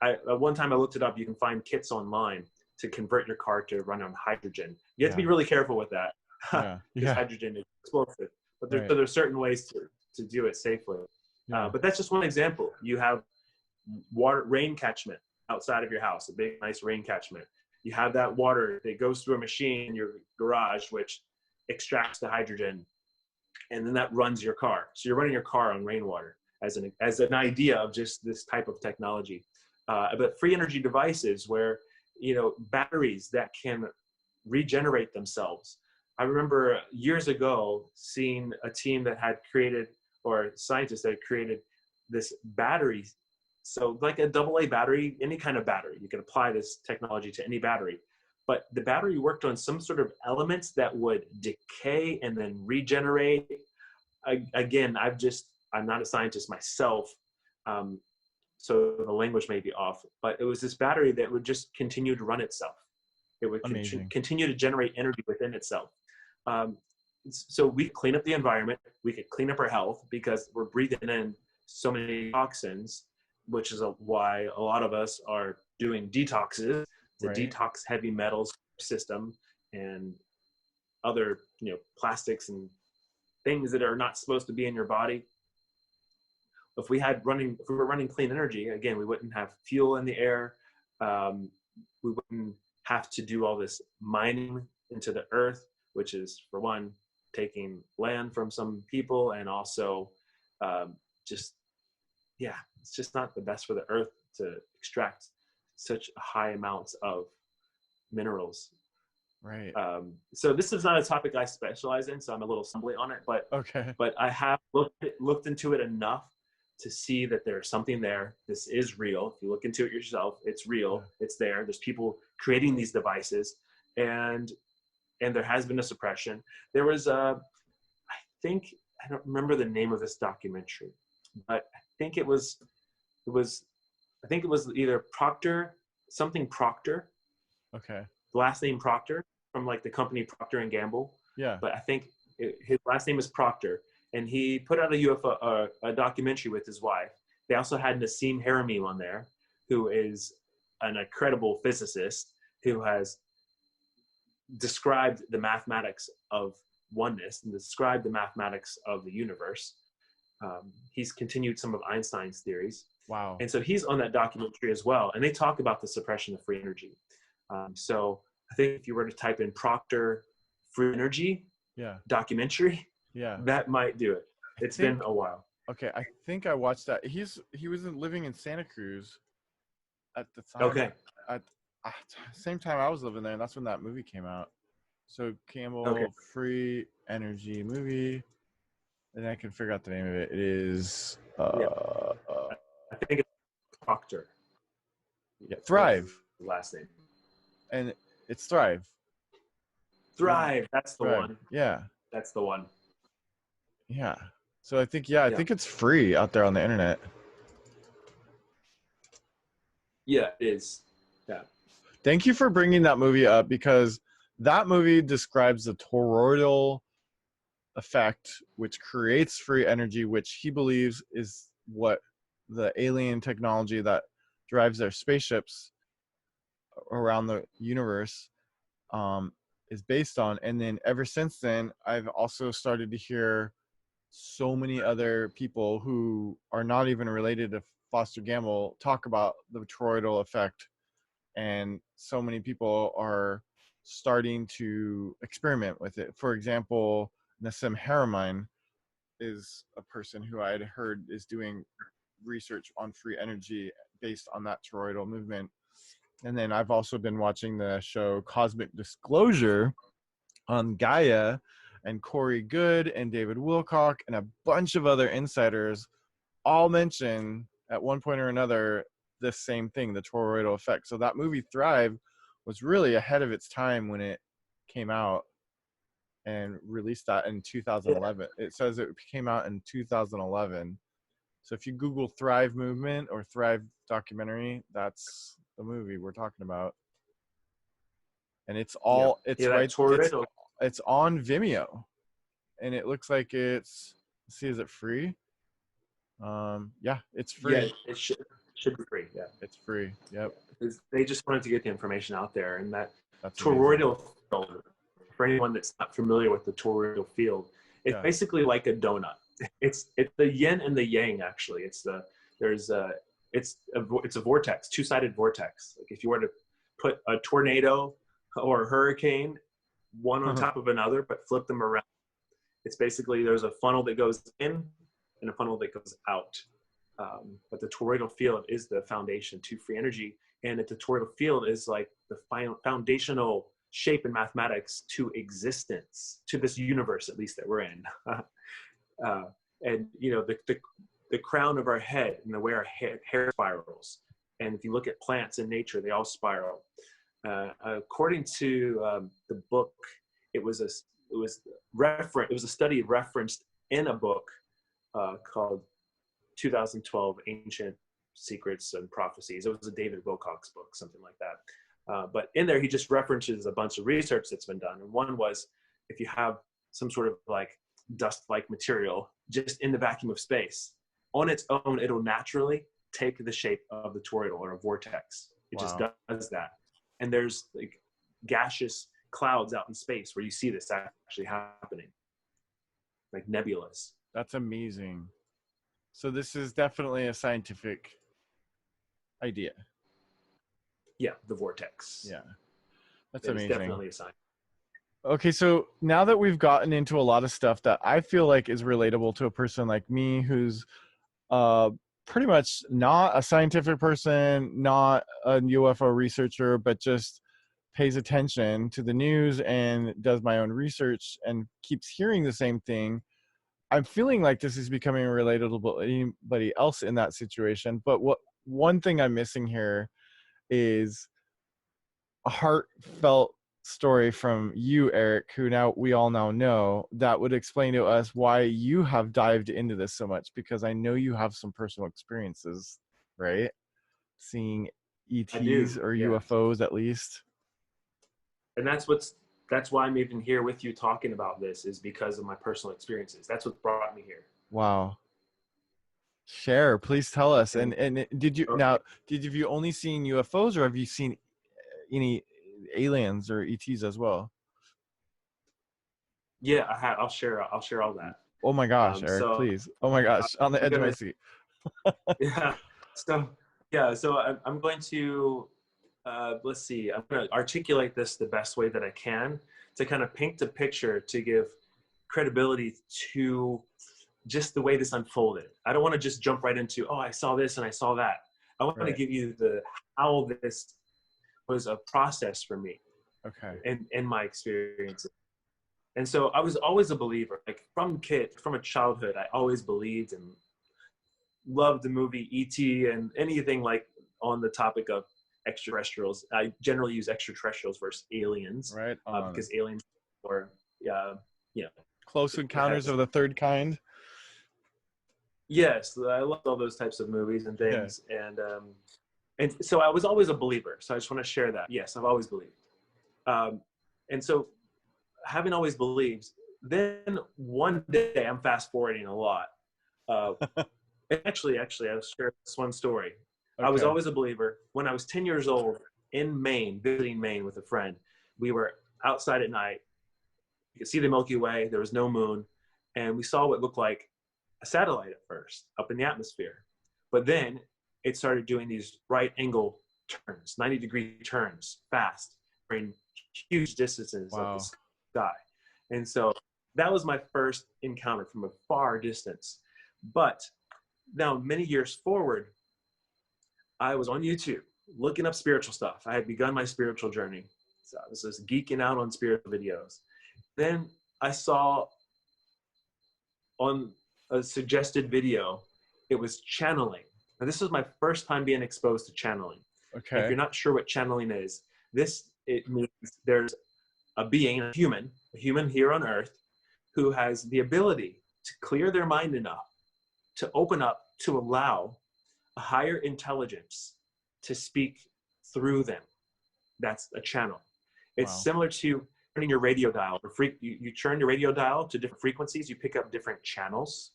At one time I looked it up. You can find kits online to convert your car to run on hydrogen. You have to be really careful with that, Yeah. because Yeah. hydrogen is explosive. But Right. there's certain ways to do it safely. Yeah. But that's just one example. You have rain catchment outside of your house, a big, nice rain catchment. You have that water that goes through a machine in your garage, which extracts the hydrogen, and then that runs your car. So you're running your car on rainwater as an idea of just this type of technology. But free energy devices where, batteries that can regenerate themselves. I remember years ago seeing a team that had created, or scientists that had created this battery. So like a AA battery, any kind of battery, you can apply this technology to any battery. But the battery worked on some sort of elements that would decay and then regenerate. Again, I'm not a scientist myself, so the language may be off, but it was this battery that would just continue to run itself. It would continue to generate energy within itself. So we clean up the environment, we could clean up our health, because we're breathing in so many toxins, which is why a lot of us are doing detoxes to detox heavy metals system and other plastics and things that are not supposed to be in your body. If we were running clean energy, again, we wouldn't have fuel in the air. We wouldn't have to do all this mining into the earth, which is, for one, taking land from some people, and also it's just not the best for the earth to extract such high amounts of minerals. Right. So this is not a topic I specialize in, so I'm a little stumbly on it, but I have looked into it enough to see that there's something there. This is real. If you look into it yourself, it's real. Yeah. It's there. There's people creating these devices, and there has been a suppression. There was I don't remember the name of this documentary, but I think it was either something Proctor. Okay. The last name Proctor, from like the company Procter and Gamble. Yeah. But I think his last name is Proctor, and he put out a UFO a documentary with his wife. They also had Nassim Harameem on there, who is an incredible physicist who has described the mathematics of oneness and described the mathematics of the universe. He's continued some of Einstein's theories. Wow. And so he's on that documentary as well. And they talk about the suppression of free energy. So I think if you were to type in Proctor free energy documentary, that might do it. It's been a while. Okay, I think I watched that. He was living in Santa Cruz at the time. Okay. At same time I was living there, and that's when that movie came out. So Campbell free energy movie, and I can figure out the name of it. It is I think it's Proctor. Yeah, Thrive. Last name. And it's Thrive. Thrive. That's the one. Yeah. That's the one. Yeah. So I think I think it's free out there on the internet. Yeah, it is. Yeah. Thank you for bringing that movie up, because that movie describes the toroidal effect, which creates free energy, which he believes is what the alien technology that drives their spaceships around the universe um, is based on. And then ever since then, I've also started to hear so many other people who are not even related to Foster Gamble talk about the toroidal effect, and so many people are starting to experiment with it. For example, Nassim Haramein is a person who I had heard is doing research on free energy based on that toroidal movement. And then I've also been watching the show Cosmic Disclosure on Gaia, and Corey Good and David Wilcock and a bunch of other insiders all mention at one point or another this same thing, the toroidal effect. So that movie Thrive was really ahead of its time when it came out, and released that in 2011. It says it came out in 2011. So if you Google Thrive movement or Thrive documentary, that's the movie we're talking about. And it's Yeah. all it's Yeah, that right toroidal. it's on Vimeo, and it looks like it's, let's see, is it free? Yeah, it's free. Yeah, it should be free. Yeah. It's free. Yep. Because they just wanted to get the information out there, and that That's amazing. toroidal field, for anyone that's not familiar with the toroidal field, it's Yeah. basically like a donut. It's the yin and the yang. Actually, it's a vortex, two-sided vortex. Like if you were to put a tornado or a hurricane one on top of another, but flip them around, it's basically there's a funnel that goes in and a funnel that goes out. But the toroidal field is the foundation to free energy, and the toroidal field is like the foundational shape in mathematics to existence, to this universe at least that we're in. And you know, the crown of our head and the way our hair spirals. And if you look at plants in nature, they all spiral. According to the book, it was a study referenced in a book called 2012 Ancient Secrets and Prophecies. It was a David Wilcock's book, something like that. But in there, he just references a bunch of research that's been done. And one was, if you have some sort of like dust-like material just in the vacuum of space, on its own, it'll naturally take the shape of the toroidal or a vortex. It just does that. And there's like gaseous clouds out in space where you see this actually happening, like nebulas. That's amazing. So this is definitely a scientific idea. Yeah, the vortex. Yeah, that's amazing. It's definitely a sign. Okay, so now that we've gotten into a lot of stuff that I feel like is relatable to a person like me, who's pretty much not a scientific person, not a UFO researcher, but just pays attention to the news and does my own research and keeps hearing the same thing, I'm feeling like this is becoming relatable to anybody else in that situation. But one thing I'm missing here is a heartfelt story from you, Eric, who we all now know, that would explain to us why you have dived into this so much, because I know you have some personal experiences, right? Seeing ETs or UFOs at least. And that's why I'm even here with you talking about this, is because of my personal experiences. That's what brought me here. Wow. Share, please tell us. And did you only seen UFOs, or have you seen any aliens or ETs as well? Yeah, I have. I'll share all that. Oh my gosh, Eric, please. Oh my gosh, on the edge of my seat. Yeah. So I'm going to let's see. I'm going to articulate this the best way that I can to kind of paint a picture to give credibility to just the way this unfolded. I don't want to just jump right into, oh, I saw this and I saw that. I want to give you how this was a process for me. Okay. And my experiences. And so I was always a believer. Like from a childhood, I always believed and loved the movie E.T. and anything like on the topic of extraterrestrials. I generally use extraterrestrials versus aliens, right? Because aliens are, Close Encounters of the Third Kind. Yes, I love all those types of movies and things. Yeah. And And so I was always a believer. So I just want to share that. Yes, I've always believed. And so having always believed, then one day, I'm fast forwarding a lot. Actually, I'll share this one story. Okay. I was always a believer. When I was 10 years old in Maine, visiting Maine with a friend, we were outside at night. You could see the Milky Way. There was no moon. And we saw what looked like a satellite at first up in the atmosphere. But then it started doing these right angle turns, 90-degree turns, fast, covering huge distances of the sky. And so that was my first encounter from a far distance. But now, many years forward, I was on YouTube looking up spiritual stuff. I had begun my spiritual journey. So I was just geeking out on spiritual videos. Then I saw on a suggested video, it was channeling. Now, this was my first time being exposed to channeling. Okay. If you're not sure what channeling is, it means there's a being, a human here on earth, who has the ability to clear their mind enough to open up to allow a higher intelligence to speak through them. That's a channel. It's similar to turning your radio dial. You turn your radio dial to different frequencies, you pick up different channels.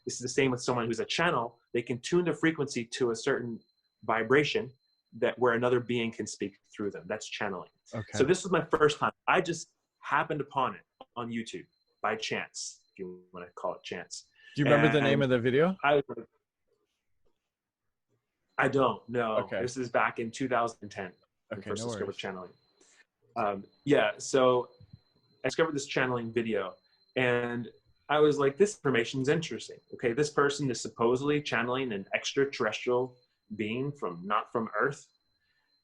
This is the same with someone who's a channel. They can tune the frequency to a certain vibration where another being can speak through them. That's channeling. Okay. So this was my first time. I just happened upon it on YouTube by chance, if you want to call it chance. Do you remember the name of the video? I don't know. Okay. This is back in 2010. Okay, first no discovered worries. channeling. So I discovered this channeling video, and I was like, this information is interesting. Okay, this person is supposedly channeling an extraterrestrial being not from Earth.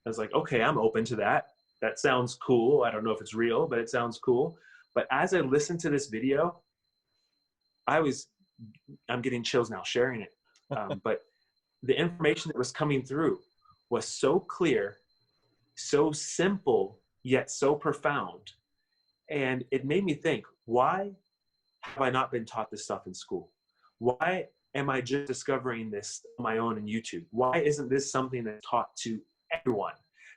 I was like, okay, I'm open to that. That sounds cool. I don't know if it's real, but it sounds cool. But as I listened to this video, I'm getting chills now sharing it. But the information that was coming through was so clear, so simple, yet so profound. And it made me think, why have I not been taught this stuff in school? Why am I just discovering this on my own on YouTube? Why isn't this something that's taught to everyone?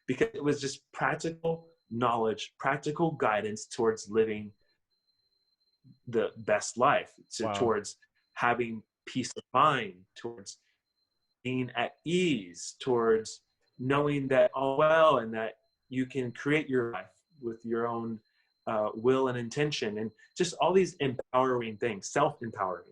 Because it was just practical knowledge, practical guidance towards living the best life, towards having peace of mind, towards being at ease, towards knowing that all well and that you can create your life with your own will and intention, and just all these empowering things, self-empowering.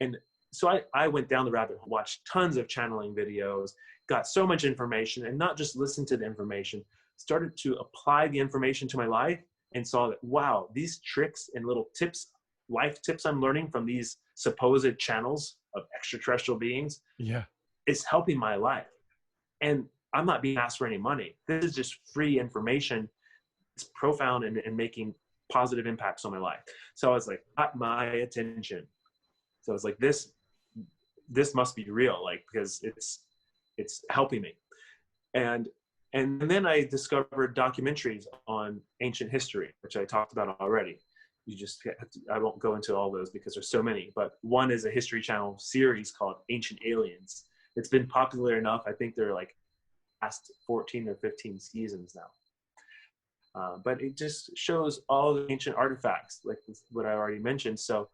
And so I went down the rabbit hole, watched tons of channeling videos, got so much information, and not just listened to the information, started to apply the information to my life and saw that, wow, these tricks and little tips, life tips I'm learning from these supposed channels of extraterrestrial beings is helping my life. And I'm not being asked for any money. This is just free information. It's profound and making positive impacts on my life. So I was like, got my attention. So I was like, this must be real, like, because it's helping me. And then I discovered documentaries on ancient history, which I talked about already. I won't go into all those because there's so many, but one is a History Channel series called Ancient Aliens. It's been popular enough. I think they're like past 14 or 15 seasons now. But it just shows all the ancient artifacts, like what I already mentioned. So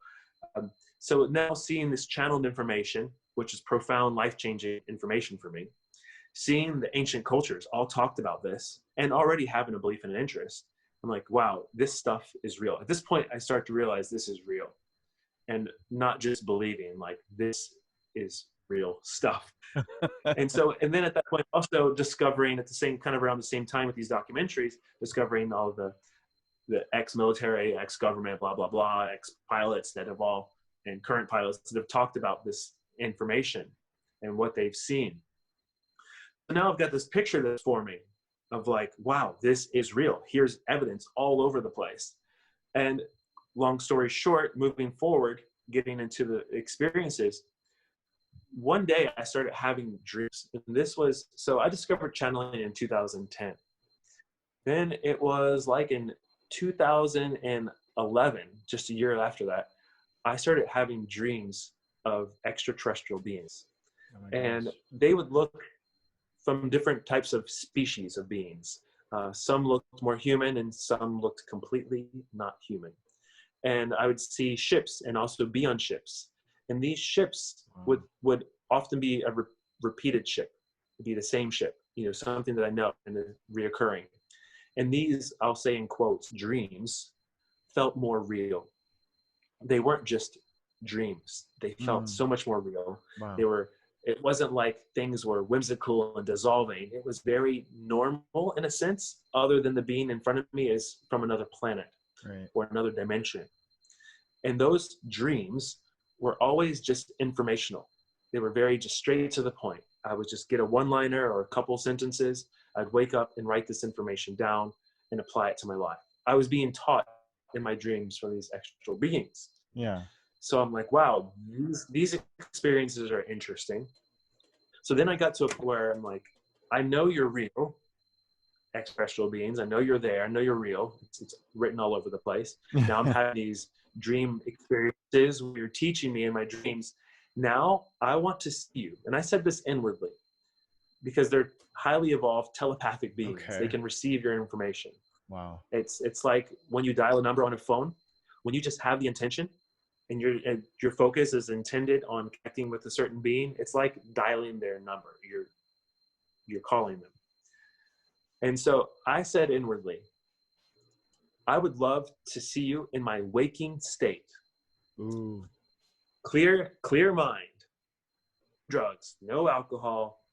now seeing this channeled information, which is profound, life-changing information for me, seeing the ancient cultures all talked about this and already having a belief and an interest, I'm like, wow, this stuff is real. At this point, I start to realize this is real, and not just believing, like, this is real stuff. and then at that point, also discovering at the same kind of around the same time with these documentaries, discovering all the ex-military, ex-government, blah, blah, blah, ex-pilots that have all, and current pilots that have talked about this information and what they've seen. So now I've got this picture that's forming of like, wow, this is real. Here's evidence all over the place. And long story short, moving forward, getting into the experiences, one day I started having dreams. And so I discovered channeling in 2010. Then it was like in 2011, just a year after that, I started having dreams of extraterrestrial beings. And they would look from different types of species of beings. Some looked more human and some looked completely not human. And I would see ships and also be on ships. And these ships would often be a repeated ship. It'd be the same ship, something that I know and reoccurring. And these, I'll say in quotes, dreams felt more real. They weren't just dreams. They felt so much more real. Wow. It wasn't like things were whimsical and dissolving. It was very normal in a sense, other than the being in front of me is from another planet or another dimension. And those dreams were always just informational. They were very just straight to the point. I would just get a one-liner or a couple sentences. I'd wake up and write this information down and apply it to my life. I was being taught in my dreams from these extra beings. Yeah. So I'm like, wow, these experiences are interesting. So then I got to a point where I'm like, I know you're real, extraterrestrial beings. I know you're there. I know you're real. It's written all over the place. Now I'm having these dream experiences where you're teaching me in my dreams. Now I want to see you. And I said this inwardly because they're highly evolved telepathic beings. Okay. They can receive your information. Wow. It's like when you dial a number on a phone, when you just have the intention and your focus is intended on connecting with a certain being, it's like dialing their number. You're calling them. And so I said inwardly, I would love to see you in my waking state. Ooh. Clear mind, drugs, no alcohol,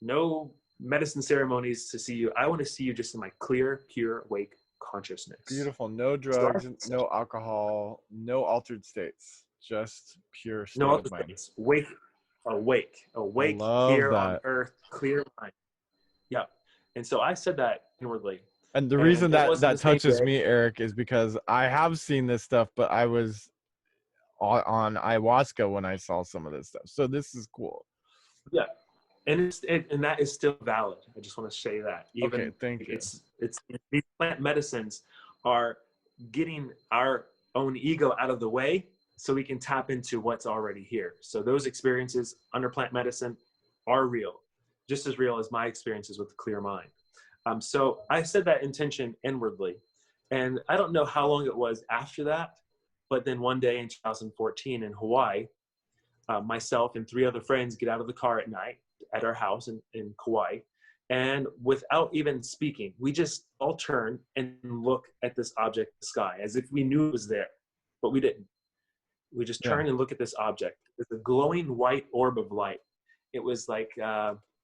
no medicine ceremonies to see you. I want to see you just in my clear, pure, awake consciousness. Beautiful. No drugs, no alcohol, no altered states. Just pure state no of mind. States. Awake here on earth, clear mind. Yeah. And so I said that inwardly. And the reason that touches me, Eric, is because I have seen this stuff, but I was on ayahuasca when I saw some of this stuff. So this is cool. Yeah. And and that is still valid. I just want to say that. Okay, thank you. It's these plant medicines are getting our own ego out of the way so we can tap into what's already here. So those experiences under plant medicine are real, just as real as my experiences with the clear mind. So I said that intention inwardly, and I don't know how long it was after that, but then one day in 2014 in Hawaii, myself and 3 other friends get out of the car at night at our house in Kauai, and without even speaking, we just all turn and look at this object in the sky as if we knew it was there, but we didn't. We just turn and look at this object. It's a glowing white orb of light. It was like,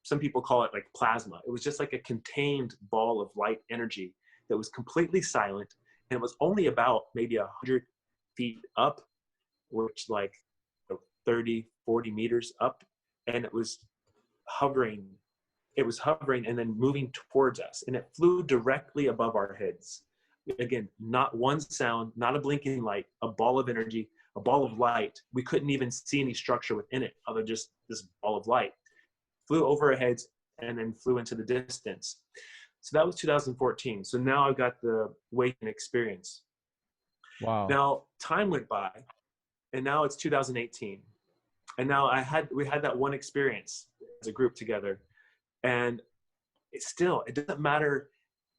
some people call it like plasma. It was just like a contained ball of light energy that was completely silent, and it was only about maybe 100 feet up, which like 30, 40 meters up, and it was hovering and then moving towards us, and it flew directly above our heads. Again, not one sound, not a blinking light, a ball of energy, a ball of light. We couldn't even see any structure within it other than just this ball of light. Flew over our heads and then flew into the distance. So that was 2014. So now I've got the waking experience. Wow. Now time went by, and now it's 2018. And now we had that one experience as a group together. And it doesn't matter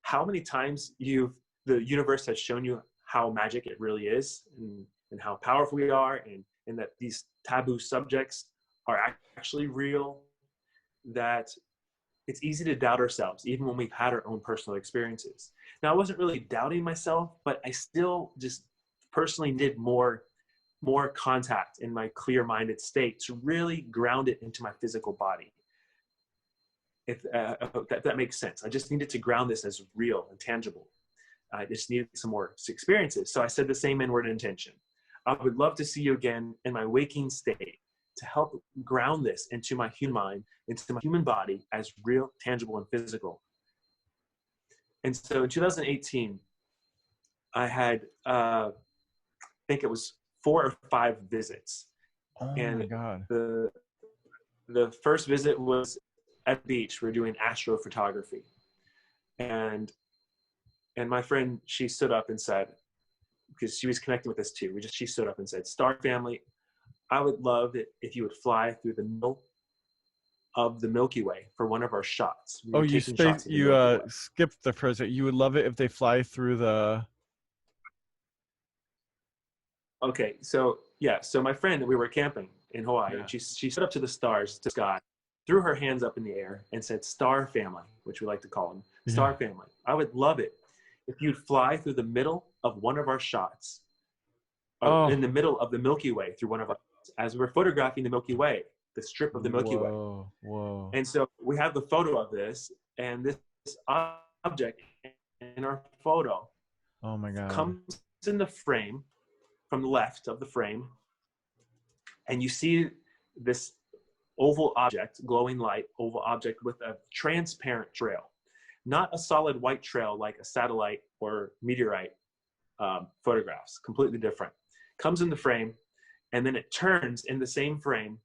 how many times the universe has shown you how magic it really is, and how powerful we are, and that these taboo subjects are actually real, that it's easy to doubt ourselves, even when we've had our own personal experiences. Now, I wasn't really doubting myself, but I still just personally did more contact in my clear-minded state to really ground it into my physical body. If that makes sense. I just needed to ground this as real and tangible. I just needed some more experiences. So I said the same inward intention. I would love to see you again in my waking state to help ground this into my human mind, into my human body as real, tangible, and physical. And so in 2018, I had, I think it was 4 or 5 visits. Oh and my God. The first visit was at the beach. We were doing astrophotography. And my friend, she stood up and said, because she was connecting with us too, she stood up and said, "Star family, I would love it if you would fly through the middle of the Milky Way for one of our shots. We Oh, were you taking shots of the Milky Way. skipped the first. You would love it if they fly through the. Okay, so yeah, so my friend, we were camping in Hawaii, Yeah. and she stood up to the stars, to the sky, threw her hands up in the air, and said, "Star family," which we like to call them, "Star family. I would love it if you'd fly through the middle of one of our shots, or in the middle of the Milky Way through one of our, as we were photographing the Milky Way, the strip of the Milky Way." Whoa. And so we have the photo of this, and this object in our photo Oh my God. comes in the frame from the left of the frame, and you see this oval object, glowing light oval object with a transparent trail, not a solid white trail like a satellite or meteorite photographs, completely different. Comes in the frame, and then it turns in the same frame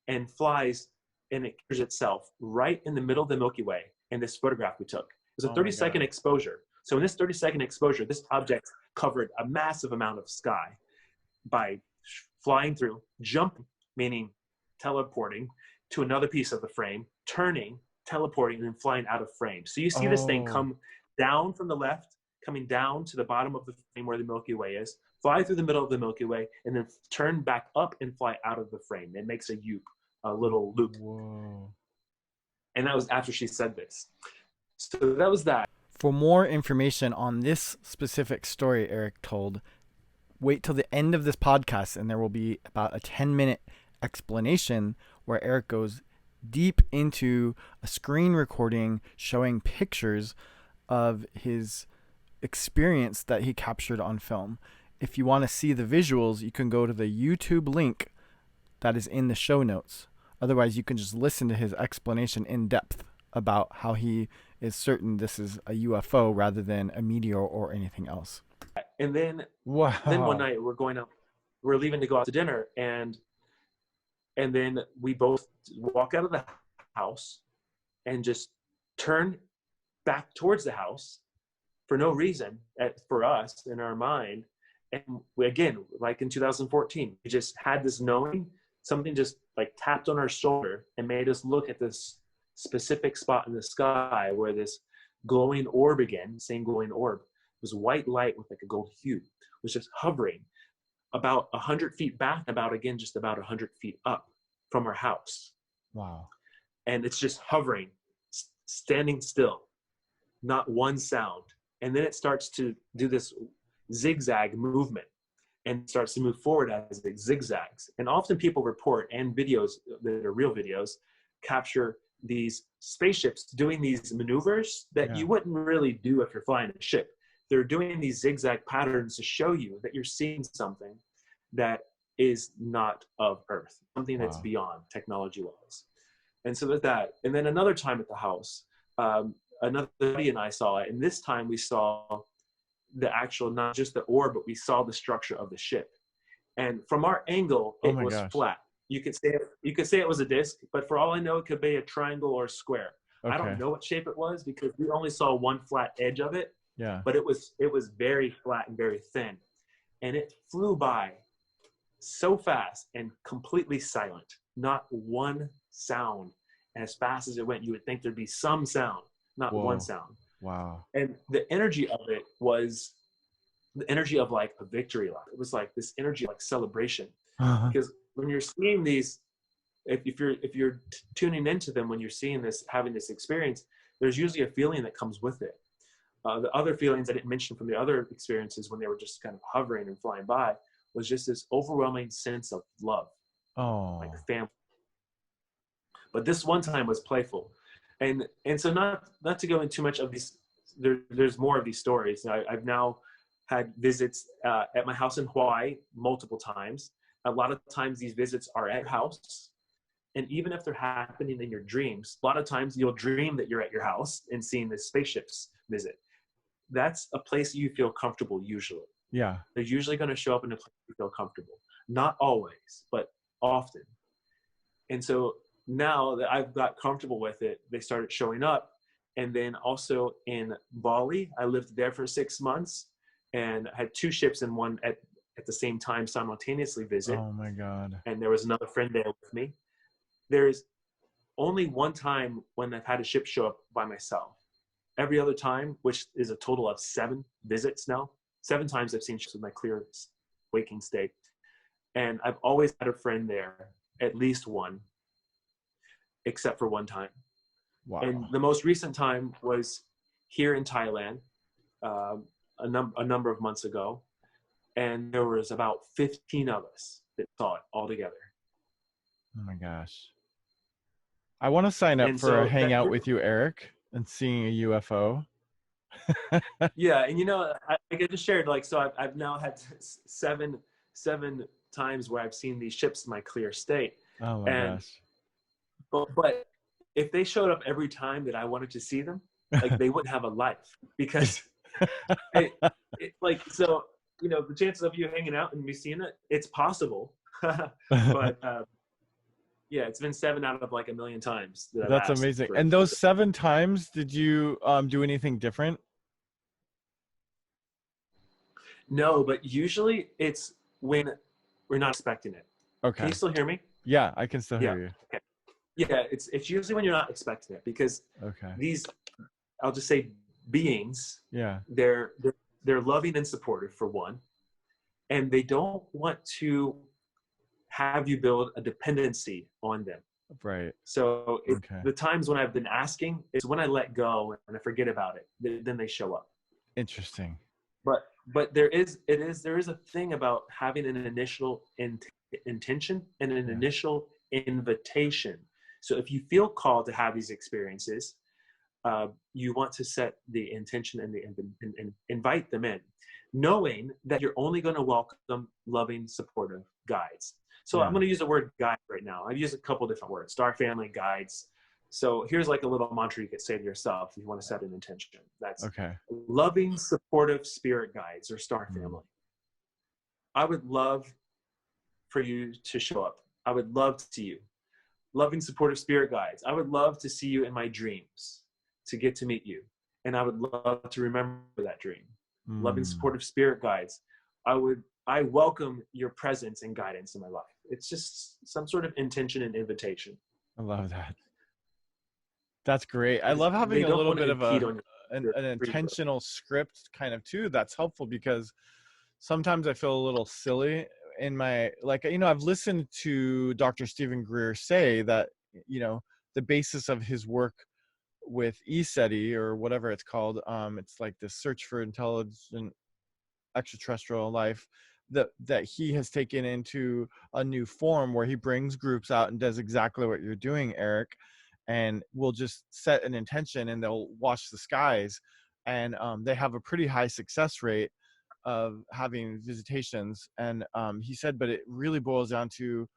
and flies, and it clears itself right in the middle of the Milky Way in this photograph we took. It was a 30-second exposure. So in this 30-second exposure, this object covered a massive amount of sky by flying through, jumping, meaning teleporting to another piece of the frame, turning, teleporting, and then flying out of frame. So you see this thing come down from the left, coming down to the bottom of the frame where the Milky Way is, fly through the middle of the Milky Way, and then turn back up and fly out of the frame. It makes a little loop. Whoa. And that was after she said this. So that was that. For more information on this specific story Eric told, wait till the end of this podcast, and there will be about a 10-minute explanation where Eric goes deep into a screen recording showing pictures of his experience that he captured on film. If you want to see the visuals, you can go to the YouTube link that is in the show notes. Otherwise, you can just listen to his explanation in depth about how he is certain this is a UFO rather than a meteor or anything else. And then, then one night we're leaving to go out to dinner, and then we both walk out of the house and just turn back towards the house for no reason for us in our mind. And we, again, like in 2014, we just had this knowing, something just like tapped on our shoulder and made us look at this specific spot in the sky where this glowing orb, again, same glowing orb, was white light with like a gold hue, was just hovering about 100 feet back, about 100 feet up from our house. Wow. And it's just hovering, standing still, not one sound. And then it starts to do this zigzag movement and starts to move forward as it zigzags. And often people report, and videos that are real videos capture these spaceships doing these maneuvers that you wouldn't really do if you're flying a ship. They're doing these zigzag patterns to show you that you're seeing something that is not of Earth, something that's beyond technology-wise. And so with that, and then another time at the house, another buddy and I saw it, and this time we saw the actual, not just the orb, but we saw the structure of the ship. And from our angle, it was flat. You could say it was a disc, but for all I know, it could be a triangle or a square. Okay. I don't know what shape it was because we only saw one flat edge of it. Yeah. But it was very flat and very thin, and it flew by so fast and completely silent, not one sound. And as fast as it went, you would think there'd be some sound, not one sound. Wow. And the energy of it was the energy of like a victory lap. It was like this energy like celebration. Because when you're seeing these, if you're tuning into them, when you're seeing this, having this experience, there's usually a feeling that comes with it. The other feelings I didn't mention from the other experiences when they were just kind of hovering and flying by was just this overwhelming sense of love, like family. But this one time was playful, and so not to go into too much of these. There's more of these stories. I've now had visits at my house in Hawaii multiple times. A lot of times these visits are at your house. And even if they're happening in your dreams, a lot of times you'll dream that you're at your house and seeing this spaceships visit. That's a place you feel comfortable usually. Yeah. They're usually going to show up in a place you feel comfortable. Not always, but often. And so now that I've got comfortable with it, they started showing up. And then also in Bali, I lived there for 6 months and I had two ships in one at the same time simultaneously visit. Oh my God. And there was another friend there with me. There's only one time when I've had a ship show up by myself. Every other time, which is a total of 7 visits now, 7 times I've seen ships in my clear waking state. And I've always had a friend there, at least one, except for one time. Wow. And the most recent time was here in Thailand, a number of months ago. And there was about 15 of us that saw it all together. Oh my gosh. I want to sign up And for a so hangout with you, Eric, and seeing a UFO. yeah, and I just shared, like, so I've now had seven times where I've seen these ships in my clear state. Oh my gosh. But if they showed up every time that I wanted to see them, like, they wouldn't have a life, because so, the chances of you hanging out and me seeing it, it's possible. But yeah, it's been 7 out of like 1 million times. That's amazing. And those 7 times, did you do anything different? No, but usually it's when we're not expecting it. Okay. Can you still hear me? Yeah, I can still hear you. Okay. Yeah, it's usually when you're not expecting it, because these, I'll just say, beings, they're loving and supportive, for one, and they don't want to have you build a dependency on them. Right. So the times when I've been asking is when I let go and I forget about it, then they show up. Interesting. But there is a thing about having an initial intention and an initial invitation. So if you feel called to have these experiences, you want to set the intention and invite them in, knowing that you're only going to welcome loving, supportive guides. So I'm going to use the word guide right now. I've used a couple different words: star family, guides. So here's like a little mantra you could say to yourself if you want to set an intention. That's loving, supportive spirit guides or star family. I would love for you to show up. I would love to see you. Loving, supportive spirit guides. I would love to see you in my dreams, to get to meet you. And I would love to remember that dream. Loving, supportive spirit guides. I welcome your presence and guidance in my life. It's just some sort of intention and invitation. I love that. That's great. I love having a little bit of an intentional script kind of too. That's helpful, because sometimes I feel a little silly in my, I've listened to Dr. Stephen Greer say that, the basis of his work with ESETI, or whatever it's called, it's like the search for intelligent extraterrestrial life, that he has taken into a new form, where he brings groups out and does exactly what you're doing, Eric, and we'll just set an intention and they'll watch the skies, and they have a pretty high success rate of having visitations. And he said, but it really boils down to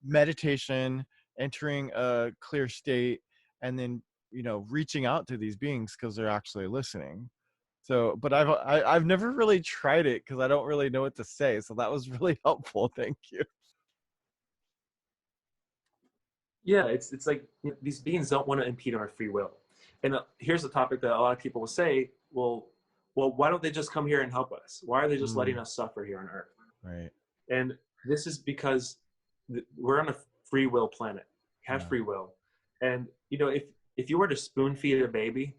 meditation, entering a clear state, and then reaching out to these beings because they're actually listening. So, but I've never really tried it because I don't really know what to say. So that was really helpful. Thank you. Yeah, it's like, these beings don't want to impede our free will. And here's the topic that a lot of people will say, well, why don't they just come here and help us? Why are they just letting us suffer here on Earth? Right. And this is because we're on a free will planet. We have free will. And, if you were to spoon feed a baby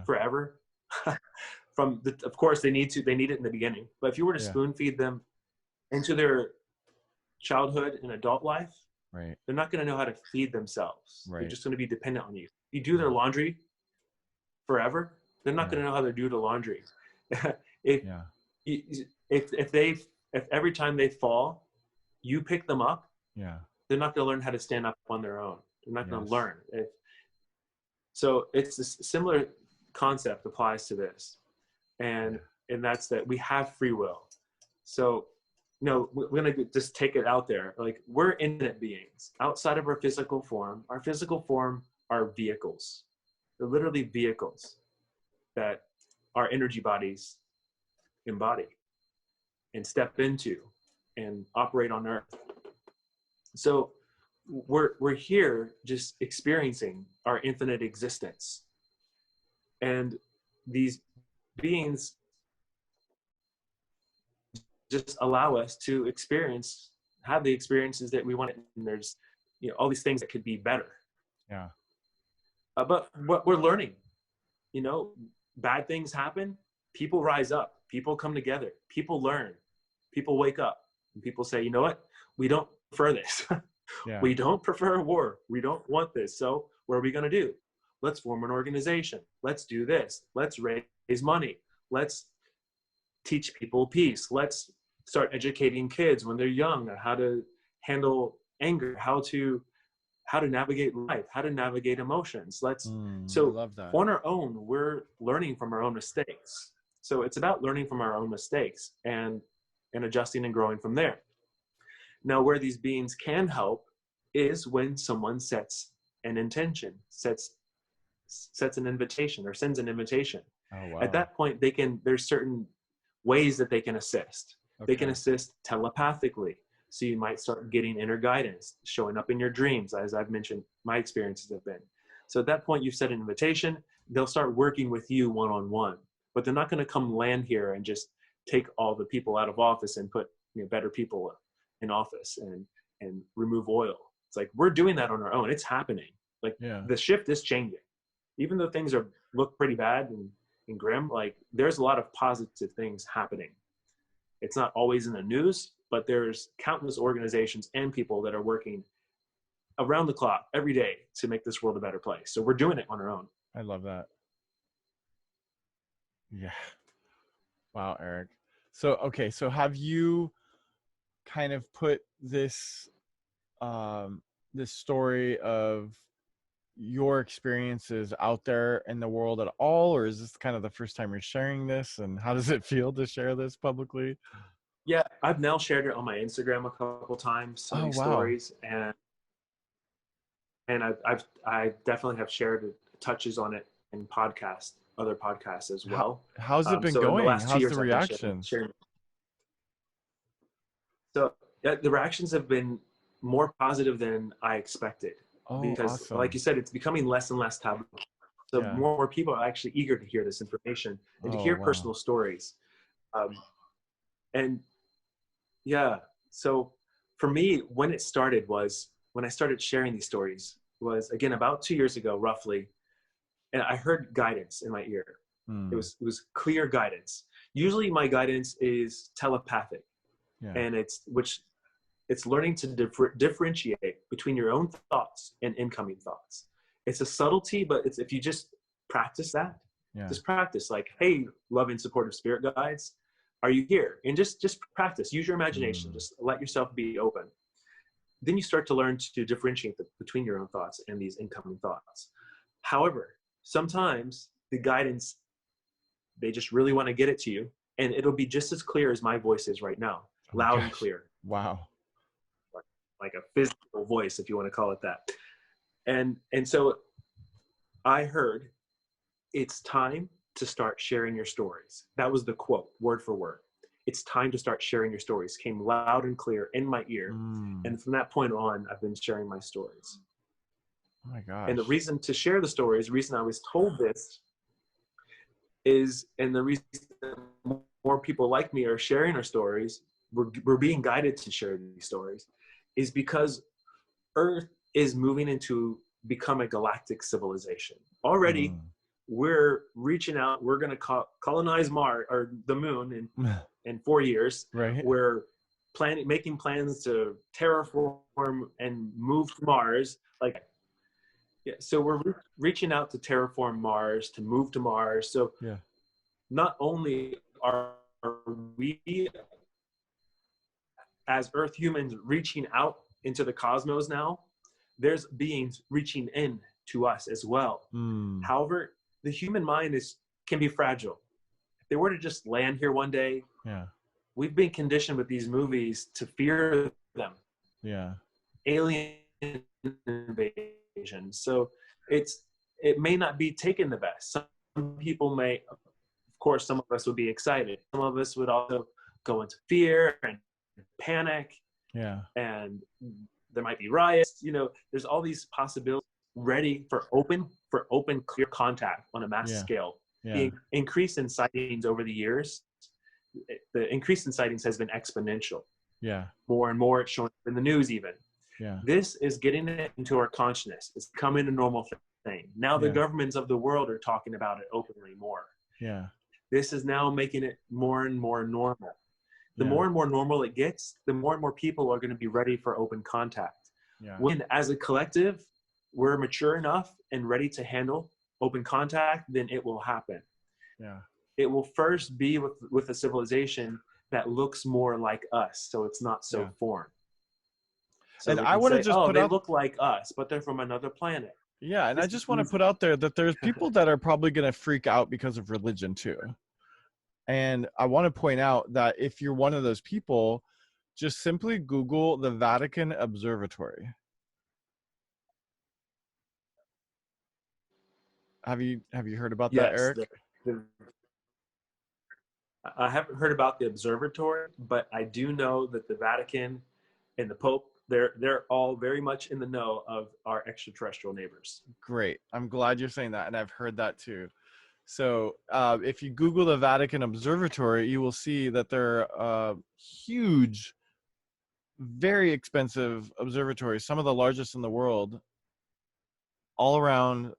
forever, of course they need it in the beginning, but if you were to spoon feed them into their childhood and adult life, they're not going to know how to feed themselves. They're just going to be dependent on you. You do their laundry forever, they're not going to know how to do the laundry. If every time they fall, you pick them up, they're not going to learn how to stand up on their own. They're not going to learn. So it's a similar concept applies to this. And that's that we have free will. So, we're going to just take it out there. Like, we're infinite beings outside of our physical form. Our physical form are vehicles. They're literally vehicles that our energy bodies embody and step into and operate on Earth. So we're here just experiencing our infinite existence. And these beings just allow us to have the experiences that we want. And there's, all these things that could be better. Yeah. But what we're learning, you know, bad things happen, people rise up, people come together, people learn, people wake up, and people say, you know what, we don't prefer this. Yeah. We don't prefer war. We don't want this. So what are we going to do? Let's form an organization. Let's do this. Let's raise money. Let's teach people peace. Let's start educating kids when they're young on how to handle anger, how to navigate life, how to navigate emotions. I So love that. on our own, we're learning from our own mistakes. So it's about learning from our own mistakes and adjusting and growing from there. Now, where these beings can help is when someone sets an intention, sets an invitation or sends an invitation. Oh, wow. At that point, there's certain ways that they can assist. Okay. They can assist telepathically. So you might start getting inner guidance, showing up in your dreams, as I've mentioned, my experiences have been. So at that point, you've set an invitation. They'll start working with you one-on-one, but they're not going to come land here and just take all the people out of office and put better people in office and remove oil. It's like, we're doing that on our own. It's happening. Like, the shift is changing. Even though things look pretty bad and grim, like, there's a lot of positive things happening. It's not always in the news, but there's countless organizations and people that are working around the clock every day to make this world a better place. So we're doing it on our own. I love that. Yeah. Wow, Eric. So, okay. So have you kind of put this, this story of your experiences out there in the world at all, or is this kind of the first time you're sharing this, and how does it feel to share this publicly? Yeah, I've now shared it on my Instagram a couple times, some of these stories, and I definitely have shared touches on it in other podcasts as well. How's it been so going? In the last 2 How's years, the I've been reactions? sharing. So the reactions have been more positive than I expected. Because, awesome. like you said, it's becoming less and less taboo. So more people are actually eager to hear this information and to hear personal stories. And yeah, so for me, when it started was when I started sharing these stories was, again, about 2 years ago, roughly. And I heard guidance in my ear. It was clear guidance. Usually my guidance is telepathic, and it's learning to differentiate between your own thoughts and incoming thoughts. It's a subtlety, but if you just practice that, just practice, like, hey, loving, supportive spirit guides, are you here? And just practice. Use your imagination. Just let yourself be open. Then you start to learn to differentiate between your own thoughts and these incoming thoughts. However, sometimes the guidance, they just really want to get it to you, and it'll be just as clear as my voice is right now, loud and clear. Wow. Like a physical voice, if you want to call it that. And so I heard, it's time to start sharing your stories. That was the quote, word for word. It's time to start sharing your stories. Came loud and clear in my ear. And from that point on, I've been sharing my stories. Oh my gosh. And the reason to share the stories, the reason I was told this is, and the reason more people like me are sharing our stories, we're being guided to share these stories, is because Earth is moving into become a galactic civilization. Already, we're reaching out. We're going to colonize Mars or the moon in 4 years. Right. We're making plans to terraform and move to Mars. So we're reaching out to terraform Mars, to move to Mars. So not only are we as Earth humans reaching out into the cosmos now, there's beings reaching in to us as well. However, the human mind can be fragile. If they were to just land here one day, we've been conditioned with these movies to fear them. Alien invasion. So it may not be taken the best. Some people may, of course, some of us would be excited. Some of us would also go into fear and panic. And there might be riots. There's all these possibilities ready for open, clear contact on a mass scale. The increase in sightings over the years, the increase in sightings has been exponential. More and more it's showing up in the news even. Yeah. This is getting it into our consciousness. It's becoming a normal thing. Now the Yeah. governments of the world are talking about it openly more. Yeah. This is now making it more and more normal. The Yeah. more and more normal it gets, the more and more people are going to be ready for open contact. Yeah. When, as a collective, we're mature enough and ready to handle open contact, then it will happen. Yeah. It will first be with a civilization that looks more like us, so it's not so Yeah. foreign. So And we I can want to say, just oh, put they out, look like us, but they're from another planet. yeah, and I This is just want to easy. put out there that there's people that are probably going to freak out because of religion too. And I want to point out that if you're one of those people, just simply Google the Vatican Observatory. Have you heard about that, Yes, Eric? I haven't heard about the observatory, but I do know that the Vatican and the Pope, they're all very much in the know of our extraterrestrial neighbors. Great. I'm glad you're saying that, and I've heard that too. So if you Google the Vatican Observatory, you will see that there are huge, very expensive observatories, some of the largest in the world, all around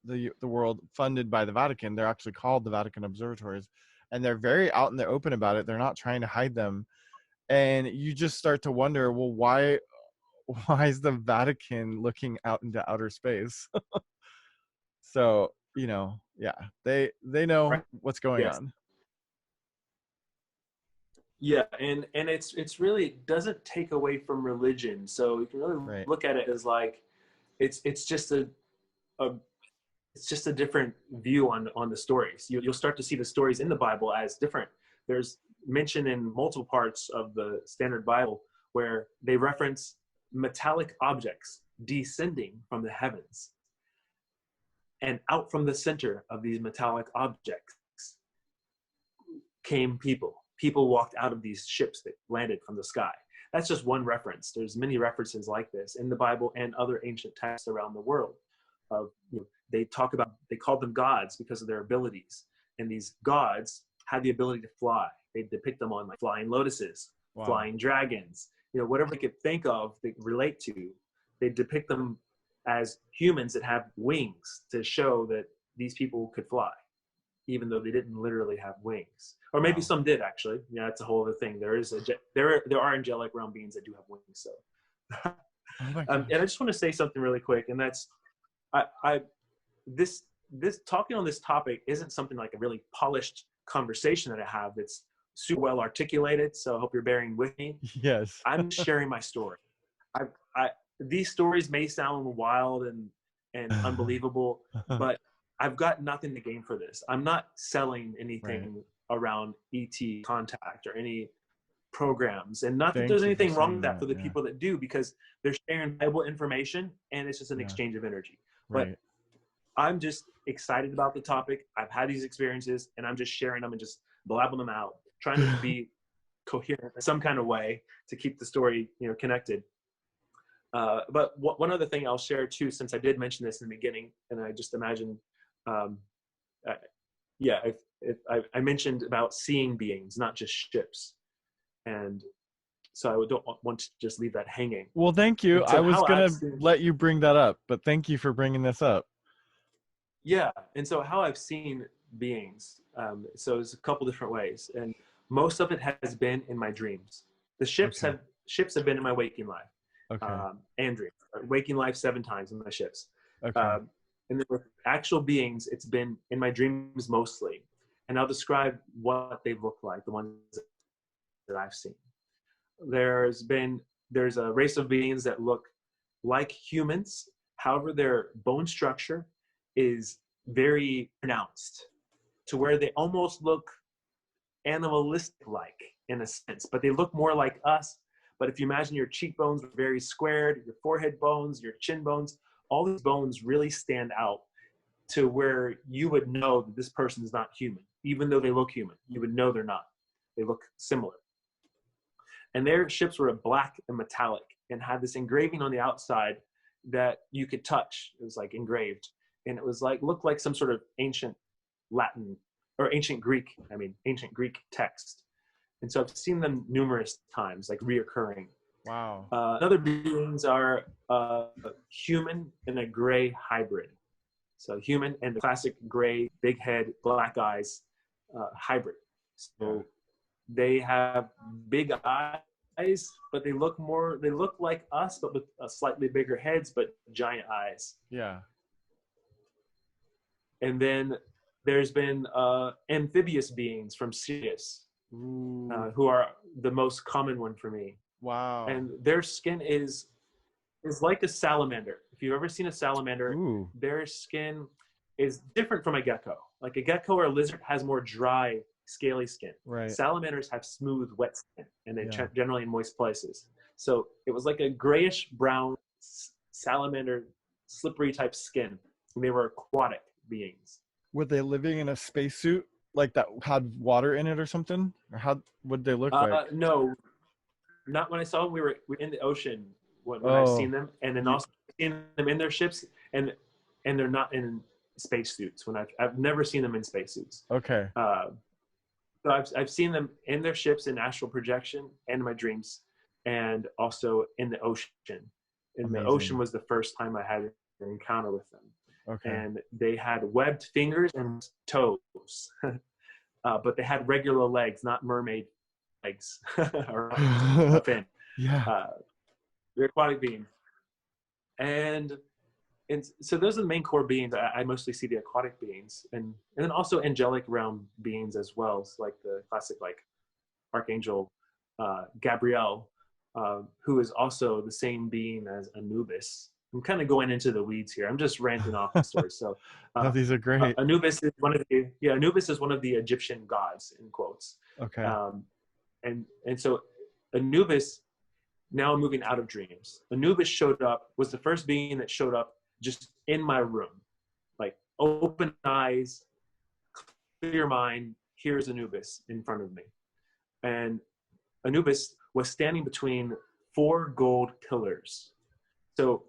the world, funded by the Vatican. They're actually called the Vatican Observatories, and they're very out in the open about it. They're not trying to hide them. And you just start to wonder, well, why is the Vatican looking out into outer space? So, yeah, they Right. know what's going Yes. on. Yeah, and it's really doesn't take away from religion. So you can really Right. look at it as like it's just a it's just a different view on the stories. You'll start to see the stories in the Bible as different. There's mention in multiple parts of the standard Bible where they reference metallic objects descending from the heavens. And out from the center of these metallic objects came people. People walked out of these ships that landed from the sky. That's just one reference. There's many references like this in the Bible and other ancient texts around the world. They called them gods because of their abilities. And these gods had the ability to fly. They depict them on like flying lotuses, Wow. flying dragons, whatever they could think of, they relate to. They depict them as humans that have wings to show that these people could fly, even though they didn't literally have wings. Or maybe some did actually. Yeah, that's a whole other thing. There are angelic realm beings that do have wings. So, and I just want to say something really quick, and that's, this talking on this topic isn't something like a really polished conversation that I have that's super well articulated. So I hope you're bearing with me. Yes. I'm sharing my story. These stories may sound wild and unbelievable, but I've got nothing to gain for this. I'm not selling anything around ET contact or any programs, and not that there's anything wrong with that for the people that do, because they're sharing valuable information and it's just an exchange of energy. But I'm just excited about the topic. I've had these experiences and I'm just sharing them and just blabbing them out, trying to be coherent in some kind of way to keep the story, connected. But one other thing I'll share too, since I did mention this in the beginning, and I just imagine, I mentioned about seeing beings, not just ships. And so I don't want to just leave that hanging. Well, thank you. So I was going to let you bring that up, but thank you for bringing this up. Yeah. And so how I've seen beings, so there's a couple different ways. And most of it has been in my dreams. The ships have been in my waking life. And dreams. Waking life 7 times in my ships. And then with actual beings, it's been in my dreams mostly. And I'll describe what they've looked like, the ones that I've seen. There's a race of beings that look like humans. However, their bone structure is very pronounced to where they almost look animalistic-like in a sense, but they look more like us. But if you imagine your cheekbones were very squared, your forehead bones, your chin bones, all these bones really stand out to where you would know that this person is not human. Even though they look human, you would know they're not. They look similar. And their ships were black and metallic and had this engraving on the outside that you could touch. It was like engraved. And it was like, looked like some sort of ancient Latin or ancient Greek text. And so I've seen them numerous times, like reoccurring. Wow. Other beings are human and a gray hybrid. So human and the classic gray, big head, black eyes hybrid. So they have big eyes, but they look like us, but with slightly bigger heads, but giant eyes. Yeah. And then there's been amphibious beings from Sirius, who are the most common one for me. Wow. And their skin is like a salamander. If you've ever seen a salamander, their skin is different from a gecko. Like a gecko or a lizard has more dry, scaly skin. Right. Salamanders have smooth, wet skin, and they generally in moist places. So it was like a grayish brown salamander, slippery type skin. And they were aquatic beings. Were they living in a spacesuit like that had water in it or something? Or how would they look like? No, not when I saw them. We were in the ocean when I've seen them, and then also seen them in their ships, and they're not in spacesuits. When I've never seen them in spacesuits. Okay. So I've seen them in their ships in astral projection and in my dreams, and also in the ocean. And the ocean was the first time I had an encounter with them. Okay. And they had webbed fingers and toes, but they had regular legs, not mermaid legs or fin. Yeah. They're aquatic beings. And so those are the main core beings. I mostly see the aquatic beings, and then also angelic realm beings as well. So like the classic like Archangel Gabriel, who is also the same being as Anubis. I'm kind of going into the weeds here. I'm just ranting off the story. So these are great. Anubis is one of the Egyptian gods, in quotes. Okay. And so Anubis, now I'm moving out of dreams. Anubis was the first being that showed up just in my room. Like open eyes, clear mind, here's Anubis in front of me. And Anubis was standing between 4 gold pillars. So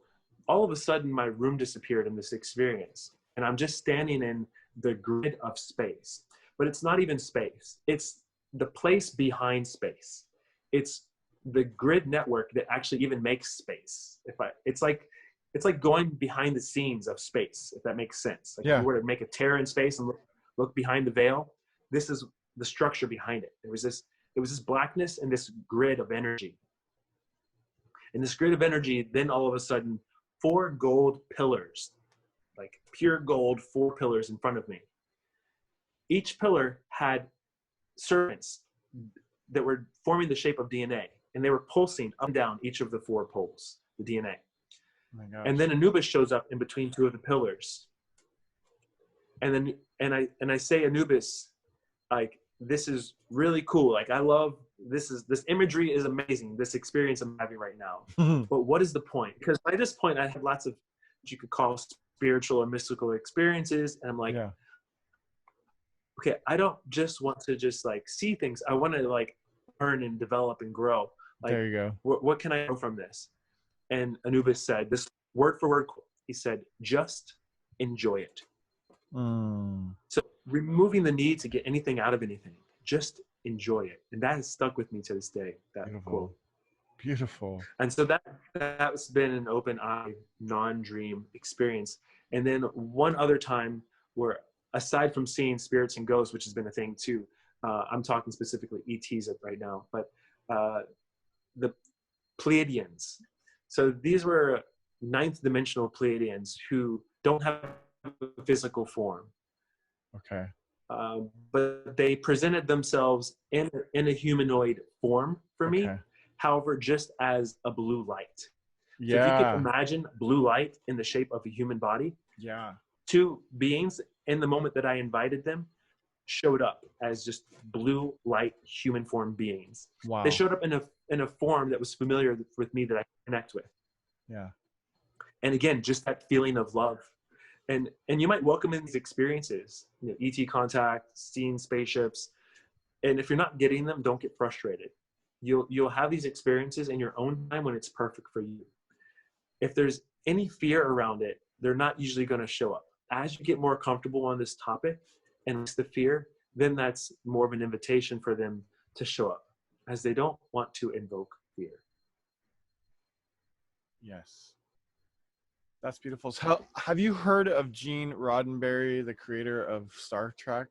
all of a sudden my room disappeared in this experience, and I'm just standing in the grid of space. But it's not even space. It's the place behind space. It's the grid network that actually even makes space. It's like going behind the scenes of space, if that makes sense. Like if you were to make a tear in space and look behind the veil, this is the structure behind it. It was this blackness and this grid of energy. And this grid of energy, then all of a sudden, 4 gold pillars, like pure gold, 4 pillars in front of me. Each pillar had serpents that were forming the shape of DNA, and they were pulsing up and down each of the 4 poles, the DNA. Oh my gosh. And then Anubis shows up in between 2 of the pillars. And then I say, Anubis, like, this is really cool. Like, I love this imagery is amazing. This experience I'm having right now. But what is the point? Because by this point I had lots of what you could call spiritual or mystical experiences. And I'm like, okay, I don't just want to just like see things. I want to like learn and develop and grow. Like, there you go. What can I know from this? And Anubis said this word for word quote. He said, just enjoy it. So removing the need to get anything out of anything, just enjoy it. And that has stuck with me to this day, that quote. Beautiful. And so that's been an open eye, non-dream experience. And then one other time where, aside from seeing spirits and ghosts, which has been a thing too, I'm talking specifically ETs right now, but the Pleiadians. So these were 9th dimensional Pleiadians who don't have a physical form. Okay. But they presented themselves in a humanoid form for me. However, just as a blue light. So if you could imagine blue light in the shape of a human body. 2 beings in the moment that I invited them showed up as just blue light human form beings. Wow. They showed up in a form that was familiar with me, that I connect with. And again, just that feeling of love. And you might welcome in these experiences, ET contact, seeing spaceships. And if you're not getting them, don't get frustrated. You'll have these experiences in your own time when it's perfect for you. If there's any fear around it, they're not usually going to show up. As you get more comfortable on this topic and less the fear, then that's more of an invitation for them to show up, as they don't want to invoke fear. Yes. That's beautiful. So have you heard of Gene Roddenberry, the creator of Star Trek?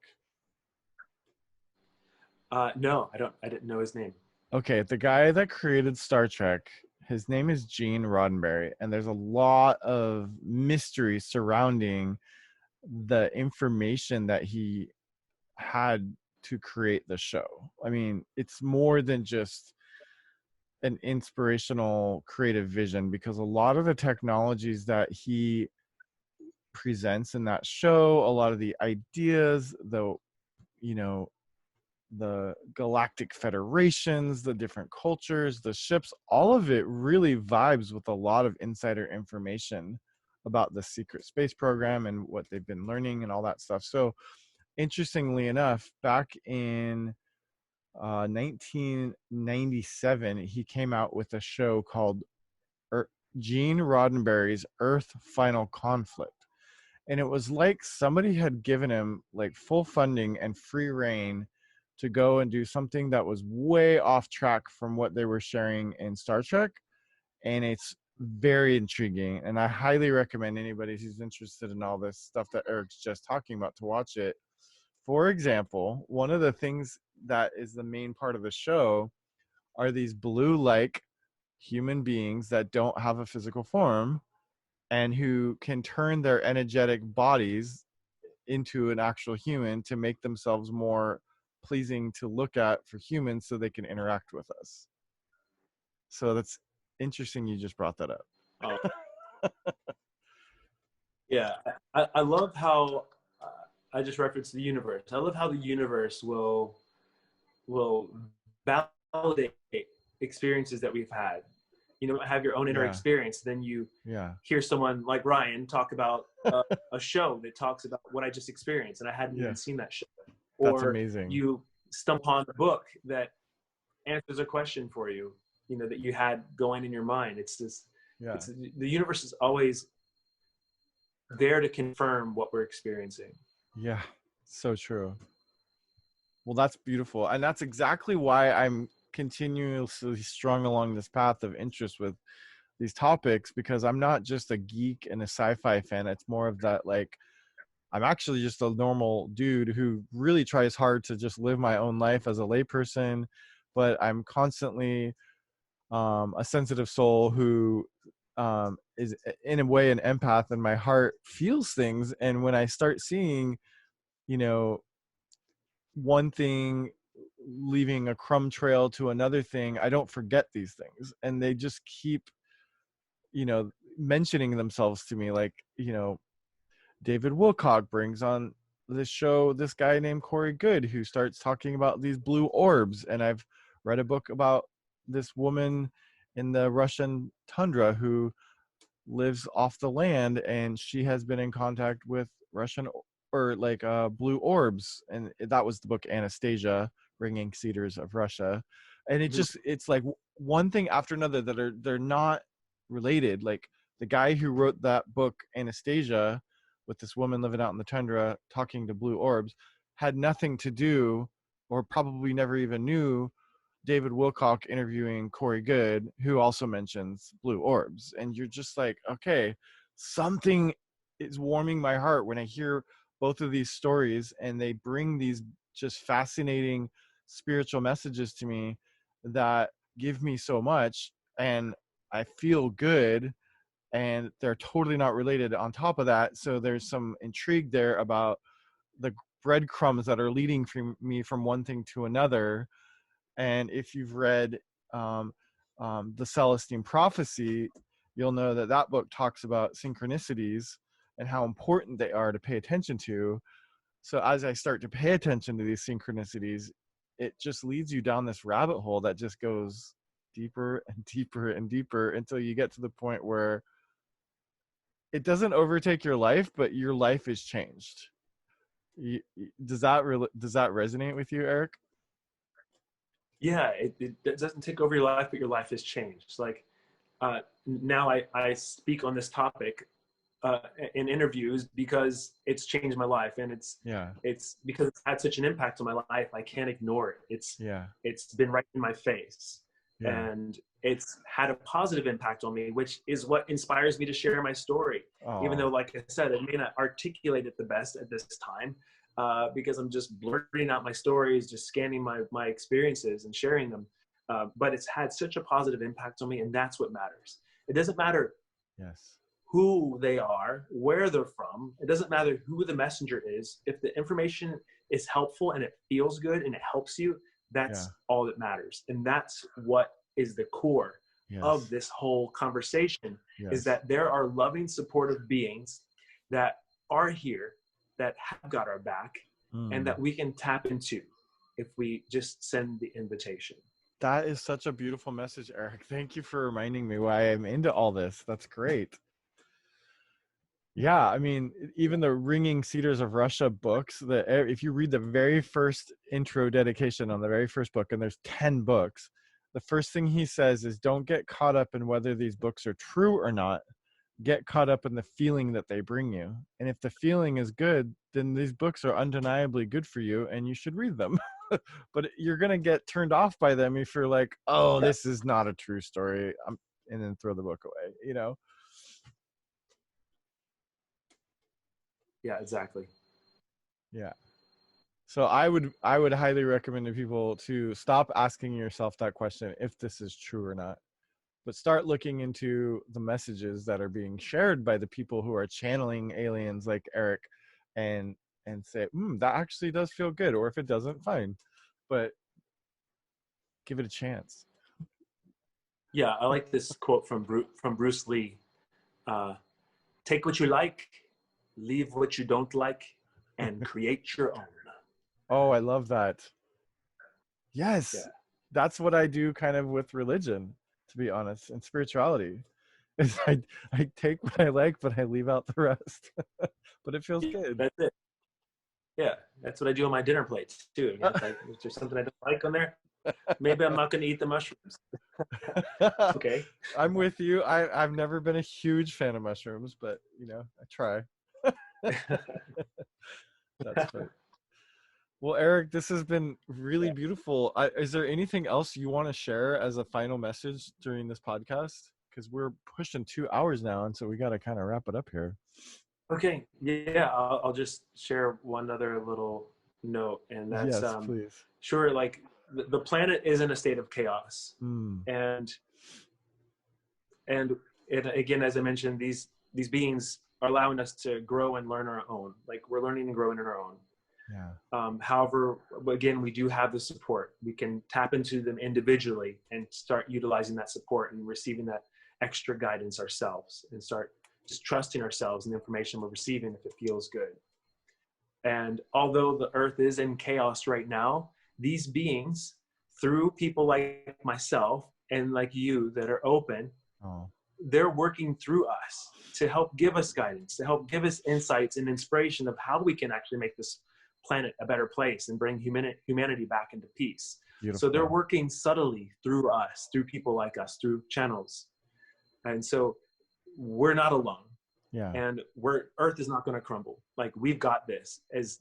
No, I don't. I didn't know his name. Okay, the guy that created Star Trek, his name is Gene Roddenberry, and there's a lot of mystery surrounding the information that he had to create the show. I mean, it's more than just an inspirational creative vision, because a lot of the technologies that he presents in that show, a lot of the ideas, you know, the galactic federations, the different cultures, the ships, all of it really vibes with a lot of insider information about the secret space program and what they've been learning and all that stuff. So interestingly enough, back in 1997, he came out with a show called Gene Roddenberry's Earth Final Conflict. And it was like somebody had given him like full funding and free reign to go and do something that was way off track from what they were sharing in Star Trek. And it's very intriguing. And I highly recommend anybody who's interested in all this stuff that Eric's just talking about to watch it. For example, one of the things that is the main part of the show are these blue like human beings that don't have a physical form and who can turn their energetic bodies into an actual human to make themselves more pleasing to look at for humans so they can interact with us. So that's interesting you just brought that up. Oh, yeah, I love how I just referenced the universe. I love how the universe will validate experiences that we've had. You know, have your own inner Yeah. experience. Then you Yeah. hear someone like Ryan talk about a show that talks about what I just experienced, and I hadn't even Yes. seen that show. That's Or amazing. you stumble on a book that answers a question for you, you know, that you had going in your mind. It's just, Yeah. it's the universe is always there to confirm what we're experiencing. Yeah. So true. Well, that's beautiful. And that's exactly why I'm continuously strung along this path of interest with these topics, because I'm not just a geek and a sci-fi fan. It's more of that, like, I'm actually just a normal dude who really tries hard to just live my own life as a layperson, but I'm constantly a sensitive soul who is in a way an empath, and my heart feels things. And when I start seeing, you know, one thing leaving a crumb trail to another thing, I don't forget these things, and they just keep, you know, mentioning themselves to me. Like, you know, David Wilcock brings on this show this guy named Corey Good, who starts talking about these blue orbs. And I've read a book about this woman in the Russian tundra who lives off the land, and she has been in contact with Russian or like blue orbs. And that was the book Anastasia, Ringing Cedars of Russia. And it just, it's like one thing after another that they're not related. Like the guy who wrote that book Anastasia, with this woman living out in the tundra talking to blue orbs, had nothing to do, or probably never even knew, David Wilcock interviewing Corey Good, who also mentions blue orbs. And you're just like, okay, something is warming my heart when I hear both of these stories, and they bring these just fascinating spiritual messages to me that give me so much, and I feel good. And they're totally not related on top of that. So there's some intrigue there about the breadcrumbs that are leading me from one thing to another. And if you've read um, the Celestine Prophecy, you'll know that that book talks about synchronicities and how important they are to pay attention to. So as I start to pay attention to these synchronicities, it just leads you down this rabbit hole that just goes deeper and deeper and deeper until you get to the point where it doesn't overtake your life, but your life is changed. Does that resonate with you, Eric? Yeah, it doesn't take over your life, but your life has changed. Like now I speak on this topic in interviews because it's changed my life, and Yeah. it's because it's had such an impact on my life. I can't ignore it. Yeah. It's been right in my face. Yeah. And it's had a positive impact on me, which is what inspires me to share my story. Even though, Oh, like I said, I may not articulate it the best at this time, because I'm just blurting out my stories, just scanning my experiences and sharing them. But it's had such a positive impact on me, and that's what matters. It doesn't matter yes. who they are, where they're from. It doesn't matter who the messenger is. If the information is helpful and it feels good and it helps you, Yeah. that's all that matters. And that's what is the core of Yes. this whole conversation, is Yes. that there are loving, supportive beings that are here, that have got our back, and Mm. that we can tap into if we just send the invitation. That is such a beautiful message, Eric. Thank you for reminding me why I'm into all this. That's great. Yeah, I mean, even the Ringing Cedars of Russia books, if you read the very first intro dedication on the very first book, and there's 10 books, the first thing he says is, don't get caught up in whether these books are true or not. Get caught up in the feeling that they bring you. And if the feeling is good, then these books are undeniably good for you and you should read them. But you're going to get turned off by them if you're like, oh, Yeah, this is not a true story. And then throw the book away, you know? yeah, exactly. Yeah. So I would highly recommend to people to stop asking yourself that question, if this is true or not, but start looking into the messages that are being shared by the people who are channeling aliens like Eric, and say, that actually does feel good. Or if it doesn't, fine, but give it a chance. Yeah, I like this quote from Bruce Lee. Take what you like, leave what you don't like, and create your own. Oh, I love that. Yes, Yeah. that's what I do kind of with religion, to be honest, and spirituality. Is I take what I like, but I leave out the rest. But it feels Yeah, good. that's it. Yeah, that's what I do on my dinner plates too. You know, it's like, is there something I don't like on there? Maybe I'm not going to eat the mushrooms. Okay. I'm with you. I've never been a huge fan of mushrooms, but I try. That's funny. Well, Eric, this has been really Yeah. beautiful. Is there anything else you want to share as a final message during this podcast? Because we're pushing 2 hours now, and so we got to kind of wrap it up here. Okay. Yeah, I'll just share one other little note, and that's Yes, please. sure. Like the planet is in a state of chaos, Mm, and and it, again, as I mentioned, these beings are allowing us to grow and learn our own. Like we're learning and growing in our own. yeah. However, again, we do have the support. We can tap into them individually and start utilizing that support and receiving that extra guidance ourselves, and start just trusting ourselves and the information we're receiving if it feels good. And although the earth is in chaos right now, these beings, through people like myself and like you that are open, Oh, they're working through us to help give us guidance, to help give us insights and inspiration of how we can actually make this planet a better place and bring humanity back into peace. So they're beautiful. working subtly through us, through people like us, through channels. And so we're not alone. Yeah. And Earth is not going to crumble. Like we've got this. As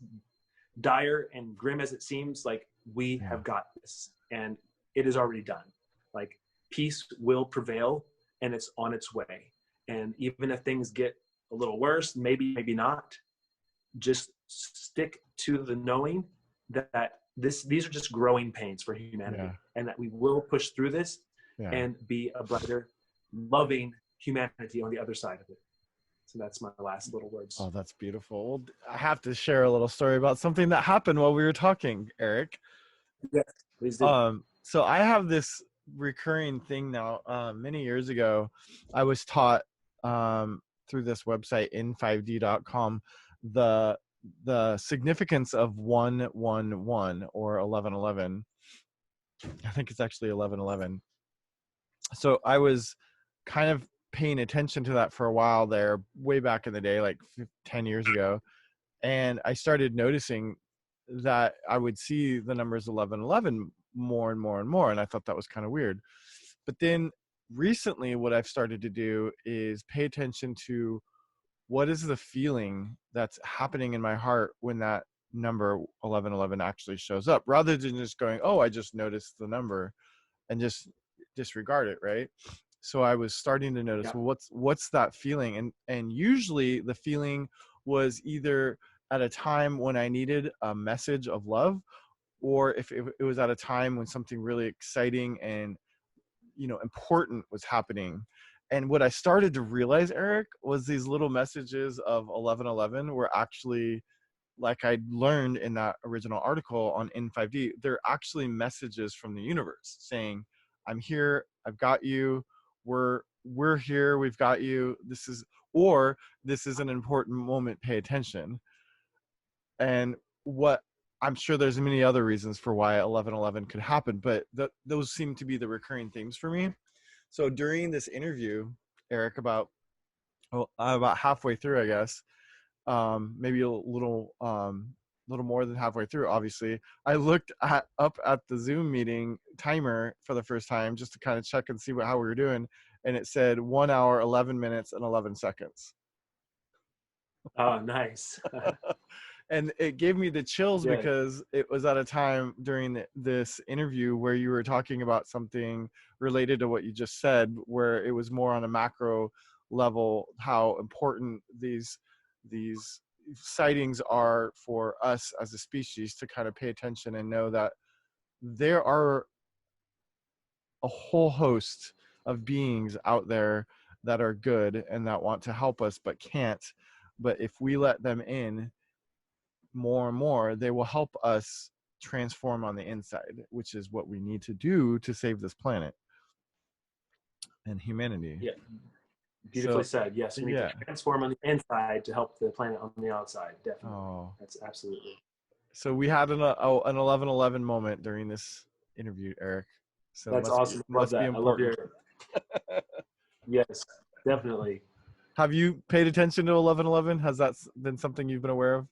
dire and grim as it seems, like we Yeah. have got this, and it is already done. Like peace will prevail, and it's on its way. And even if things get a little worse, maybe not, just stick to the knowing that these are just growing pains for humanity, Yeah. and that we will push through this Yeah. and be a brighter, loving humanity on the other side of it. So that's my last little words. Oh, that's beautiful. Well, I have to share a little story about something that happened while we were talking, Eric. Yes, please do. So I have this recurring thing now. Many years ago, I was taught through this website in5d.com the significance of 111 or 1111. I think it's actually 1111. So I was kind of paying attention to that for a while there, way back in the day, like 10 years ago. And I started noticing that I would see the numbers 1111 more and more and more. And I thought that was kind of weird. But then recently, what I've started to do is pay attention to what is the feeling that's happening in my heart when that number 1111 actually shows up, rather than just going, oh, I just noticed the number, and just disregard it, right? So I was starting to notice, Yeah. well, what's that feeling? And usually the feeling was either at a time when I needed a message of love, or if it was at a time when something really exciting and, you know, important was happening. And what I started to realize, Eric, was these little messages of 1111 were actually, like I learned in that original article on N5D, they're actually messages from the universe saying, I'm here, I've got you, we're here, we've got you, this is an important moment, pay attention. And what, I'm sure there's many other reasons for why 1111 could happen, but those seem to be the recurring themes for me. So during this interview, Eric, about halfway through, I guess, maybe a little more than halfway through, obviously, I looked up at the Zoom meeting timer for the first time just to kind of check and see how we were doing, and it said 1 hour, 11 minutes, and 11 seconds. Oh, nice. And it gave me the chills Yeah. because it was at a time during this interview where you were talking about something related to what you just said, where it was more on a macro level, how important these sightings are for us as a species to kind of pay attention and know that there are a whole host of beings out there that are good and that want to help us but can't. But if we let them in more and more, they will help us transform on the inside, which is what we need to do to save this planet and humanity. Yeah. Beautifully So, said. Yes, we need yeah. to transform on the inside to help the planet on the outside. Definitely. Oh, That's absolutely. so we had an 1111 moment during this interview, Eric. So That's awesome. I love must be that. I love important. your. Yes, definitely. Have you paid attention to 1111? Has that been something you've been aware of?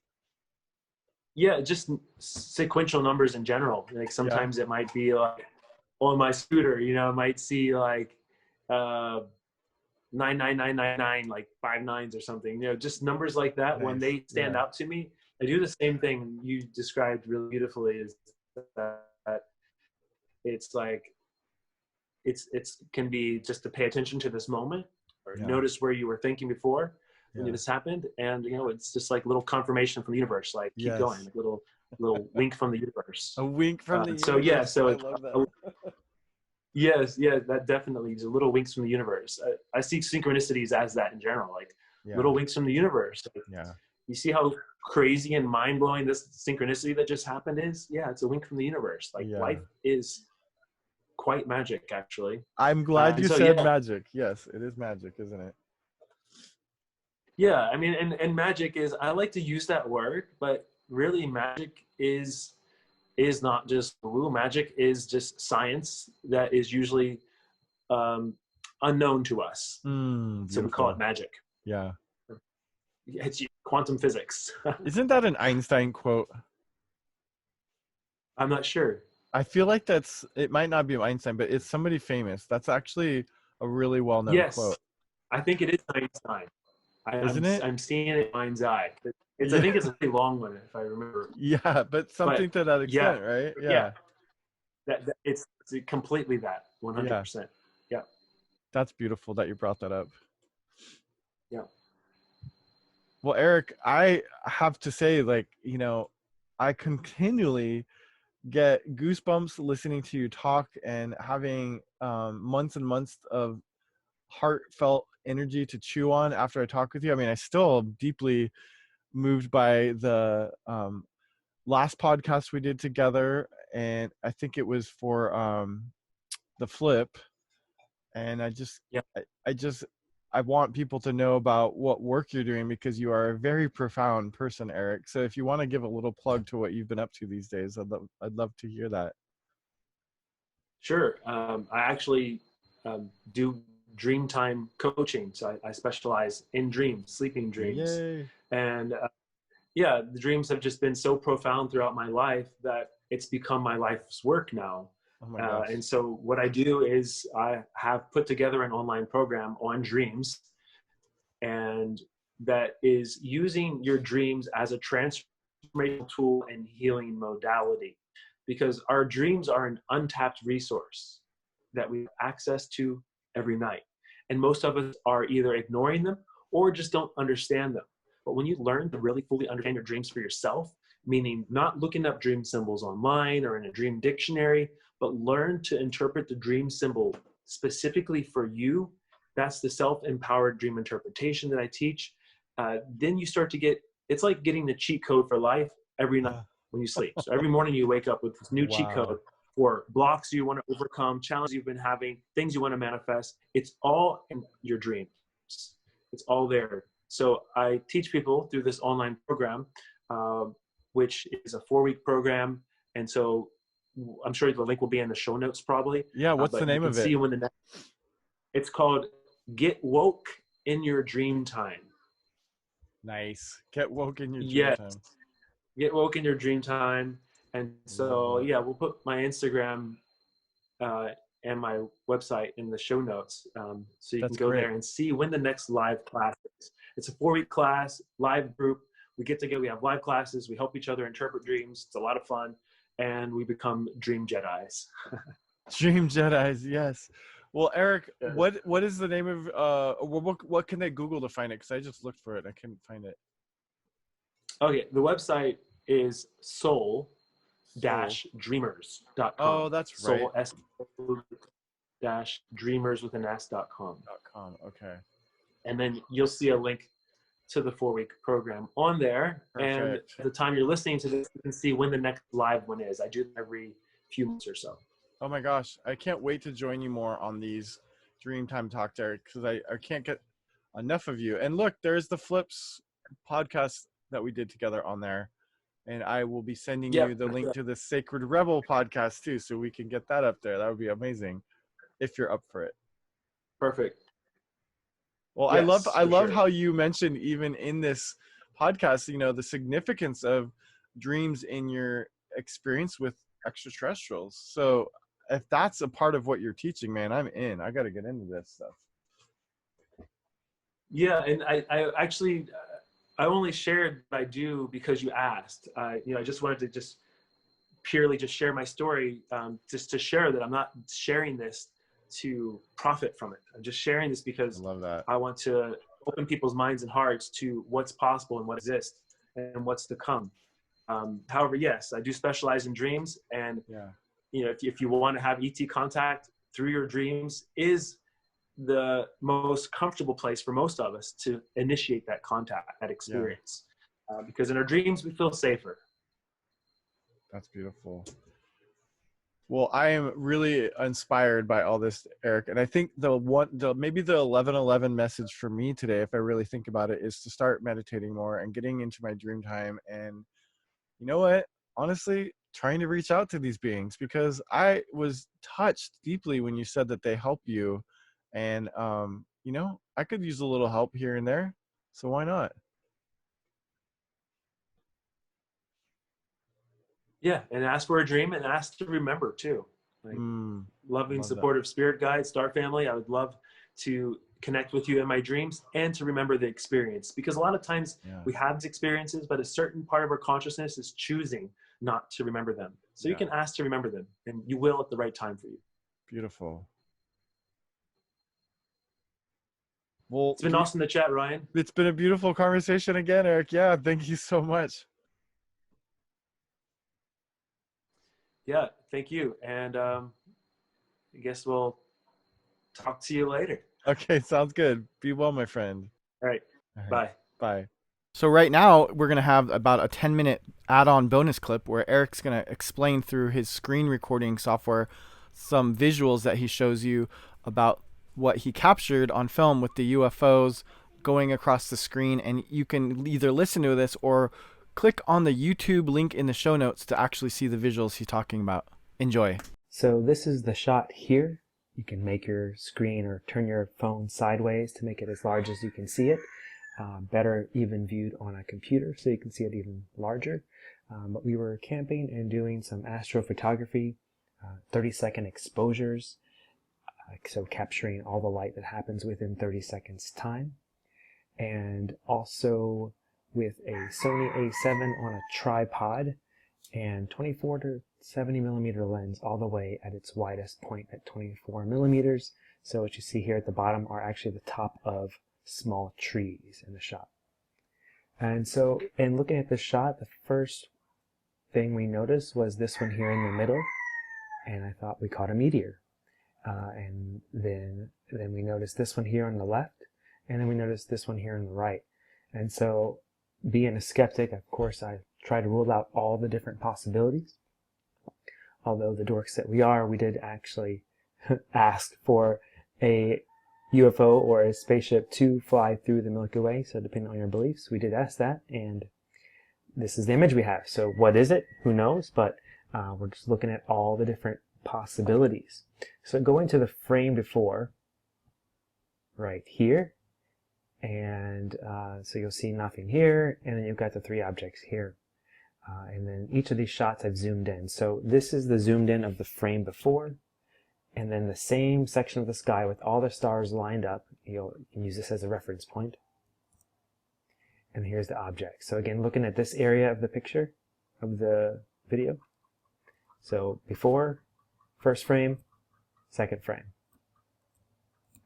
Yeah, just sequential numbers in general. Like Yeah. sometimes it might be like on my scooter, you know, I might see like 99999, like 5 9s or something, you know, just numbers like that. When Nice. they stand Yeah. out to me, I do the same thing you described really beautifully, is that it's like it's can be just to pay attention to this moment, or Yeah. notice where you were thinking before when Yeah. this happened, and you know, it's just like little confirmation from the universe, like keep going, Yes. like little wink from the universe. A wink from the So yeah, universe. so I love that. yes, yeah, that definitely is a little winks from the universe. I see synchronicities as that in general, like Yeah. little winks from the universe. Like, Yeah. you see how crazy and mind blowing this synchronicity that just happened is? Yeah, it's a wink from the universe. Like Yeah. life is quite magic, actually. I'm glad you So said yeah, magic. Yes, it is magic, isn't it? yeah. I mean, and magic is, I like to use that word, but really magic is not just woo. Magic is just science that is usually unknown to us. So we call it Beautiful. magic. Yeah. It's quantum physics. Isn't that an Einstein quote? I'm not sure. I feel like it might not be Einstein, but it's somebody famous. That's actually a really well-known Yes, quote. I think it is Einstein. Isn't it? I'm seeing it in my mind's eye. I Yeah. think it's a pretty long one, if I remember. Yeah, but something But to that yeah, extent, right? yeah, Yeah. that it's completely that Yeah. 100%. Yeah, That's beautiful that you brought that up. yeah. Well, Eric, I have to say, like, you know, I continually get goosebumps listening to you talk and having months and months of heartfelt energy to chew on after I talk with you. I mean, I still am deeply moved by the last podcast we did together, and I think it was for the flip. And Yeah. I want people to know about what work you're doing, because you are a very profound person, Eric. So if you want to give a little plug to what you've been up to these days, I'd love to hear that. Sure. I actually do dream time coaching. So I specialize in dreams, sleeping dreams. Yay. And yeah, the dreams have just been so profound throughout my life that it's become my life's work now. Oh my gosh. And so what I do is I have put together an online program on dreams, and that is using your dreams as a transformational tool and healing modality, because our dreams are an untapped resource. that we have access to every night. And most of us are either ignoring them or just don't understand them. But when you learn to really fully understand your dreams for yourself, meaning not looking up dream symbols online or in a dream dictionary, but learn to interpret the dream symbol specifically for you, that's the self-empowered dream interpretation that I teach. Then you start to get, it's like getting the cheat code for life every night when you sleep. So every morning you wake up with this new cheat code for blocks you want to overcome, challenges you've been having, things you want to manifest. It's all in your dreams. It's all there. So I teach people through this online program, which is a 4-week program. And so I'm sure the link will be in the show notes probably. Yeah, what's the name of it? See when the next, it's called Get Woke in Your Dream Time. Nice. Get woke in your dream time. Get woke in your dream time. And so, yeah, we'll put my Instagram and my website in the show notes. So you can go there and see when the next live class is. It's a 4-week class, live group. We get together, we have live classes, we help each other interpret dreams. It's a lot of fun. And we become dream Jedis. Dream Jedis, yes. Well, Eric, what is the name of what can they Google to find it? Because I just looked for it, I couldn't find it. Okay, the website is soul-dreamers.com. Oh, that's right. Soul-dreamers with an s.com. Okay. And then you'll see a link to the 4-week program on there. Perfect. And at the time you're listening to this, you can see when the next live one is. I do them every few months or so. Oh my gosh, I can't wait to join you more on these Dreamtime Talks, Eric, because I can't get enough of you. And look, there's the Flips podcast that we did together on there. And I will be sending you the link to the Sacred Rebel podcast too, so we can get that up there. That would be amazing if you're up for it. Perfect. Well, yes, I love how you mentioned even in this podcast, you know, the significance of dreams in your experience with extraterrestrials. So if that's a part of what you're teaching, man, I'm in. I got to get into this stuff. Yeah, and I actually I only shared what I do because you asked. I just wanted to purely share my story, just to share that I'm not sharing this to profit from it. I'm just sharing this because I want to open people's minds and hearts to what's possible and what exists and what's to come. However, yes, I do specialize in dreams, and if you want to have ET contact through your dreams, is the most comfortable place for most of us to initiate that contact, that experience, because in our dreams we feel safer. That's beautiful. Well, I am really inspired by all this, Eric, and I think maybe the 11:11 message for me today, if I really think about it, is to start meditating more and getting into my dream time. And you know what? Honestly, trying to reach out to these beings, because I was touched deeply when you said that they help you. And, I could use a little help here and there. So why not? Yeah. And ask for a dream and ask to remember too. Like loving, supportive spirit guide, Star Family. I would love to connect with you in my dreams and to remember the experience, because a lot of times we have these experiences, but a certain part of our consciousness is choosing not to remember them. So you can ask to remember them, and you will at the right time for you. Beautiful. Well, it's been awesome to chat, Ryan. It's been a beautiful conversation again, Eric. Yeah, thank you so much. Yeah, thank you. And I guess we'll talk to you later. Okay, sounds good. Be well, my friend. All right. Bye. Bye. So right now, we're going to have about a 10-minute add-on bonus clip where Eric's going to explain through his screen recording software some visuals that he shows you about what he captured on film with the UFOs going across the screen. And you can either listen to this or click on the YouTube link in the show notes to actually see the visuals he's talking about. Enjoy. So this is the shot here. You can make your screen or turn your phone sideways to make it as large as you can see it. Better even viewed on a computer, so you can see it even larger. But we were camping and doing some astrophotography, 30-second exposures, so capturing all the light that happens within 30 seconds time. And also with a Sony A7 on a tripod and 24 to 70 millimeter lens all the way at its widest point at 24 millimeters. So what you see here at the bottom are actually the top of small trees in the shot. And so in looking at this shot, the first thing we noticed was this one here in the middle, and I thought we caught a meteor. And then we noticed this one here on the left, and then we noticed this one here on the right. And so, being a skeptic, of course, I try to rule out all the different possibilities. Although the dorks that we are, we did actually ask for a UFO or a spaceship to fly through the Milky Way. So depending on your beliefs, we did ask that, and this is the image we have. So what is it? Who knows? But we're just looking at all the different possibilities. So going to the frame before, right here, and so you'll see nothing here, and then you've got the three objects here. And then each of these shots I've zoomed in. So this is the zoomed in of the frame before, and then the same section of the sky with all the stars lined up. You can use this as a reference point. And here's the object. So again, looking at this area of the picture, of the video. So before, first frame, second frame.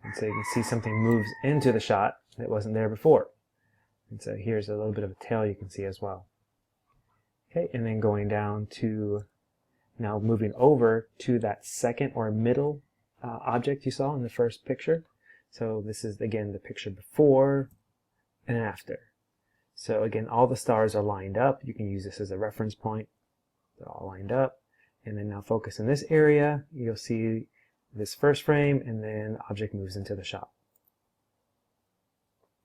And so you can see something moves into the shot that wasn't there before. And so here's a little bit of a tail you can see as well. Okay, and then going down to, now moving over to that second or middle object you saw in the first picture. So this is again the picture before and after. So again, all the stars are lined up. You can use this as a reference point. They're all lined up. And then now focus in this area. You'll see this first frame, and then the object moves into the shot.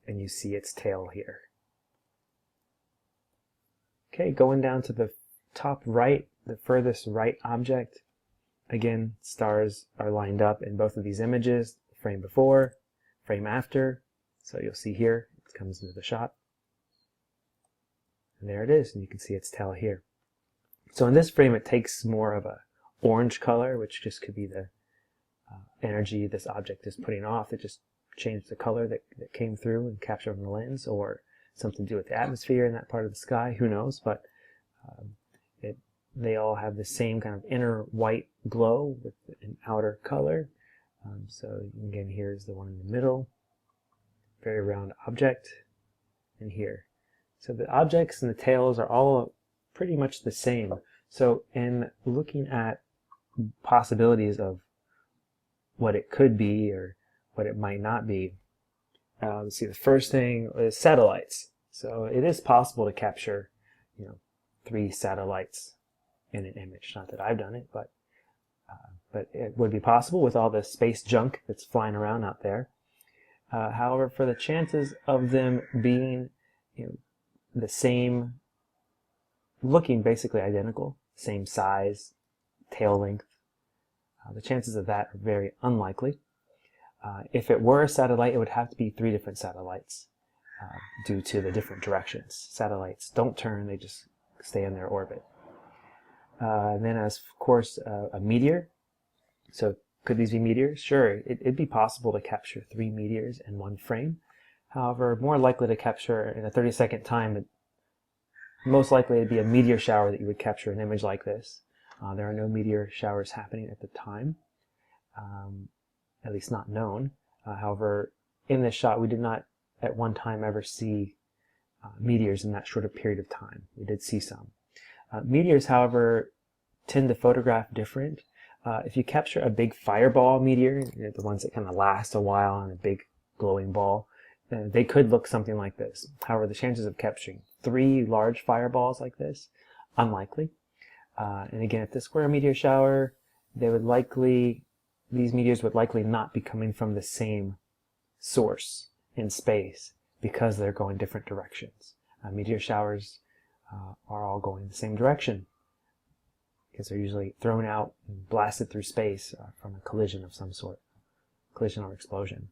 And you see its tail here. Okay, going down to the top right, the furthest right object. Again, stars are lined up in both of these images, frame before, frame after. So you'll see here, it comes into the shot. And there it is, and you can see its tail here. So in this frame, it takes more of a orange color, which just could be the energy this object is putting off. It just changed the color that came through and captured on the lens, or something to do with the atmosphere in that part of the sky, who knows, but they all have the same kind of inner white glow with an outer color. So again, here's the one in the middle, very round object, and here. So the objects and the tails are all pretty much the same. So in looking at possibilities of what it could be or what it might not be, let's see, the first thing is satellites. So it is possible to capture, 3 satellites in an image. Not that I've done it, but it would be possible with all the space junk that's flying around out there. However, for the chances of them being, the same, looking basically identical, same size, tail length, the chances of that are very unlikely. If it were a satellite, it would have to be 3 different satellites due to the different directions. Satellites don't turn, they just stay in their orbit. Then as, of course, a meteor. So could these be meteors? Sure, it'd be possible to capture 3 meteors in one frame. However, more likely to capture in a 30-second time, most likely it'd be a meteor shower that you would capture an image like this. There are no meteor showers happening at the time, at least not known. However, in this shot, we did not at one time ever see meteors in that short a period of time. We did see some. Meteors, however, tend to photograph different. If you capture a big fireball meteor, the ones that kind of last a while and a big glowing ball, they could look something like this. However, the chances of capturing 3 large fireballs like this, unlikely. And again, if this were a meteor shower, these meteors would likely not be coming from the same source in space because they're going different directions. Meteor showers are all going the same direction because they're usually thrown out and blasted through space from a collision of some sort, collision or explosion.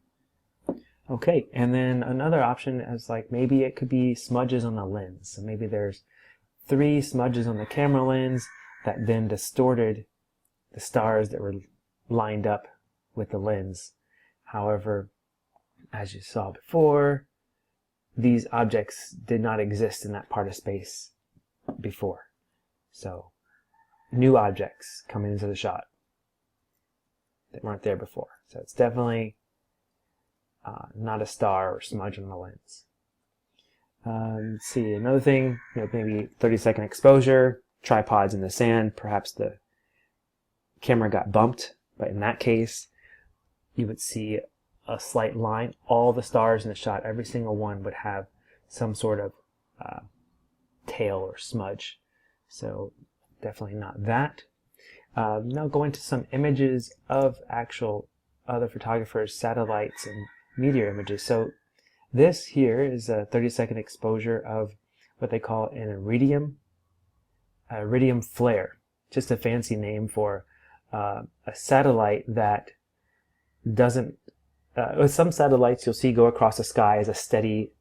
Okay, and then another option is like maybe it could be smudges on the lens. So maybe there's 3 smudges on the camera lens that then distorted the stars that were lined up with the lens. However, as you saw before, these objects did not exist in that part of space before. So new objects coming into the shot that weren't there before. So it's definitely not a star or smudge on the lens. Let's see, another thing, maybe 30-second exposure, tripods in the sand, perhaps the camera got bumped, but in that case, you would see a slight line. All the stars in the shot, every single one would have some sort of tail or smudge. So definitely not that. Now go into some images of actual other photographers' satellites and meteor images. So this here is a 30-second exposure of what they call an iridium flare. Just a fancy name for a satellite that doesn't, with some satellites you'll see go across the sky as a steady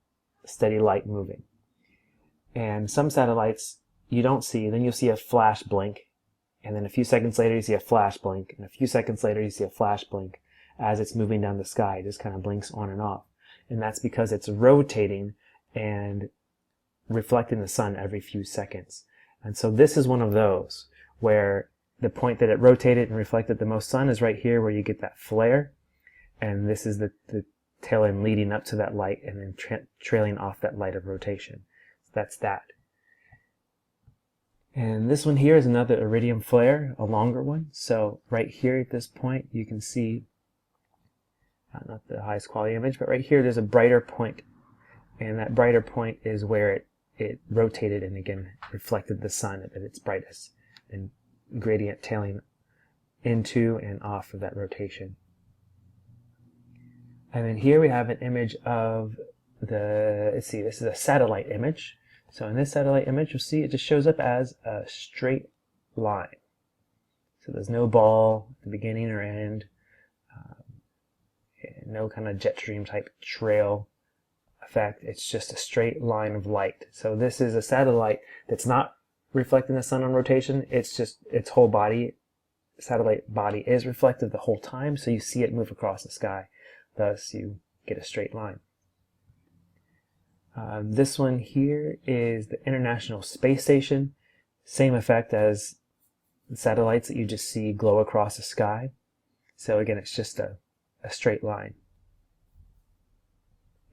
light moving. And some satellites you don't see, then you'll see a flash blink, and then a few seconds later you see a flash blink, and a few seconds later you see a flash blink as it's moving down the sky. It just kind of blinks on and off. And that's because it's rotating and reflecting the sun every few seconds. And so this is one of those where the point that it rotated and reflected the most sun is right here where you get that flare. And this is the tail end leading up to that light and then trailing off that light of rotation. So that's that. And this one here is another iridium flare, a longer one. So right here at this point you can see, not the highest quality image, but right here there's a brighter point. And that brighter point is where it rotated and again reflected the sun at its brightest. And gradient tailing into and off of that rotation. And then here we have an image of this is a satellite image. So in this satellite image, you'll see it just shows up as a straight line. So there's no ball at the beginning or end, no kind of jet stream type trail effect. It's just a straight line of light. So this is a satellite that's not reflecting the sun on rotation. It's just its whole body, satellite body is reflective the whole time, so you see it move across the sky. Thus you get a straight line. This one here is the International Space Station. Same effect as the satellites that you just see glow across the sky. So again, it's just a straight line.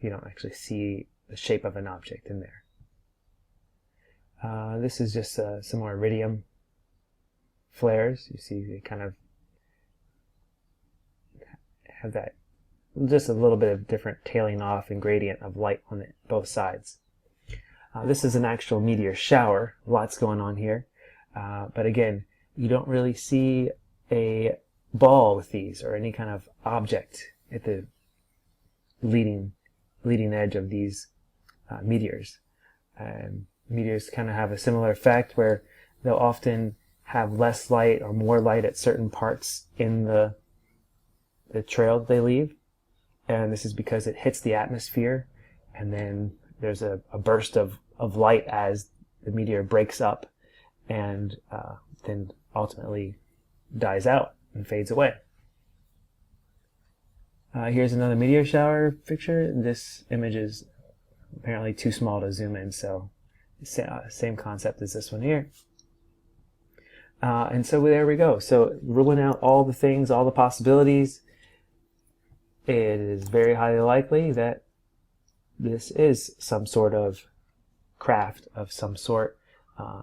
You don't actually see the shape of an object in there. This is just some more iridium flares. You see they kind of have that, just a little bit of different tailing off and gradient of light on both sides. This is an actual meteor shower. Lots going on here. But again, you don't really see a ball with these or any kind of object at the leading edge of these meteors. Meteors kind of have a similar effect where they'll often have less light or more light at certain parts in the trail that they leave. And this is because it hits the atmosphere and then there's a burst of light as the meteor breaks up and then ultimately dies out and fades away. Here's another meteor shower picture. This image is apparently too small to zoom in, so same concept as this one here. And so there we go. So ruling out all the things, all the possibilities, it is very highly likely that this is some sort of craft of some sort,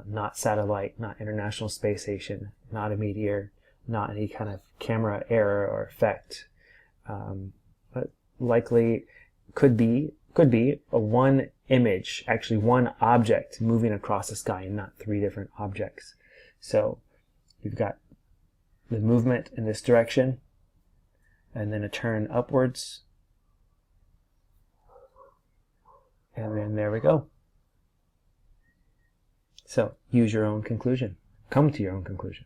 not satellite, not International Space Station, not a meteor, not any kind of camera error or effect. But likely could be a one image, actually one object moving across the sky and not three different objects. So you've got the movement in this direction and then a turn upwards. And then there we go. So use your own conclusion. Come to your own conclusion.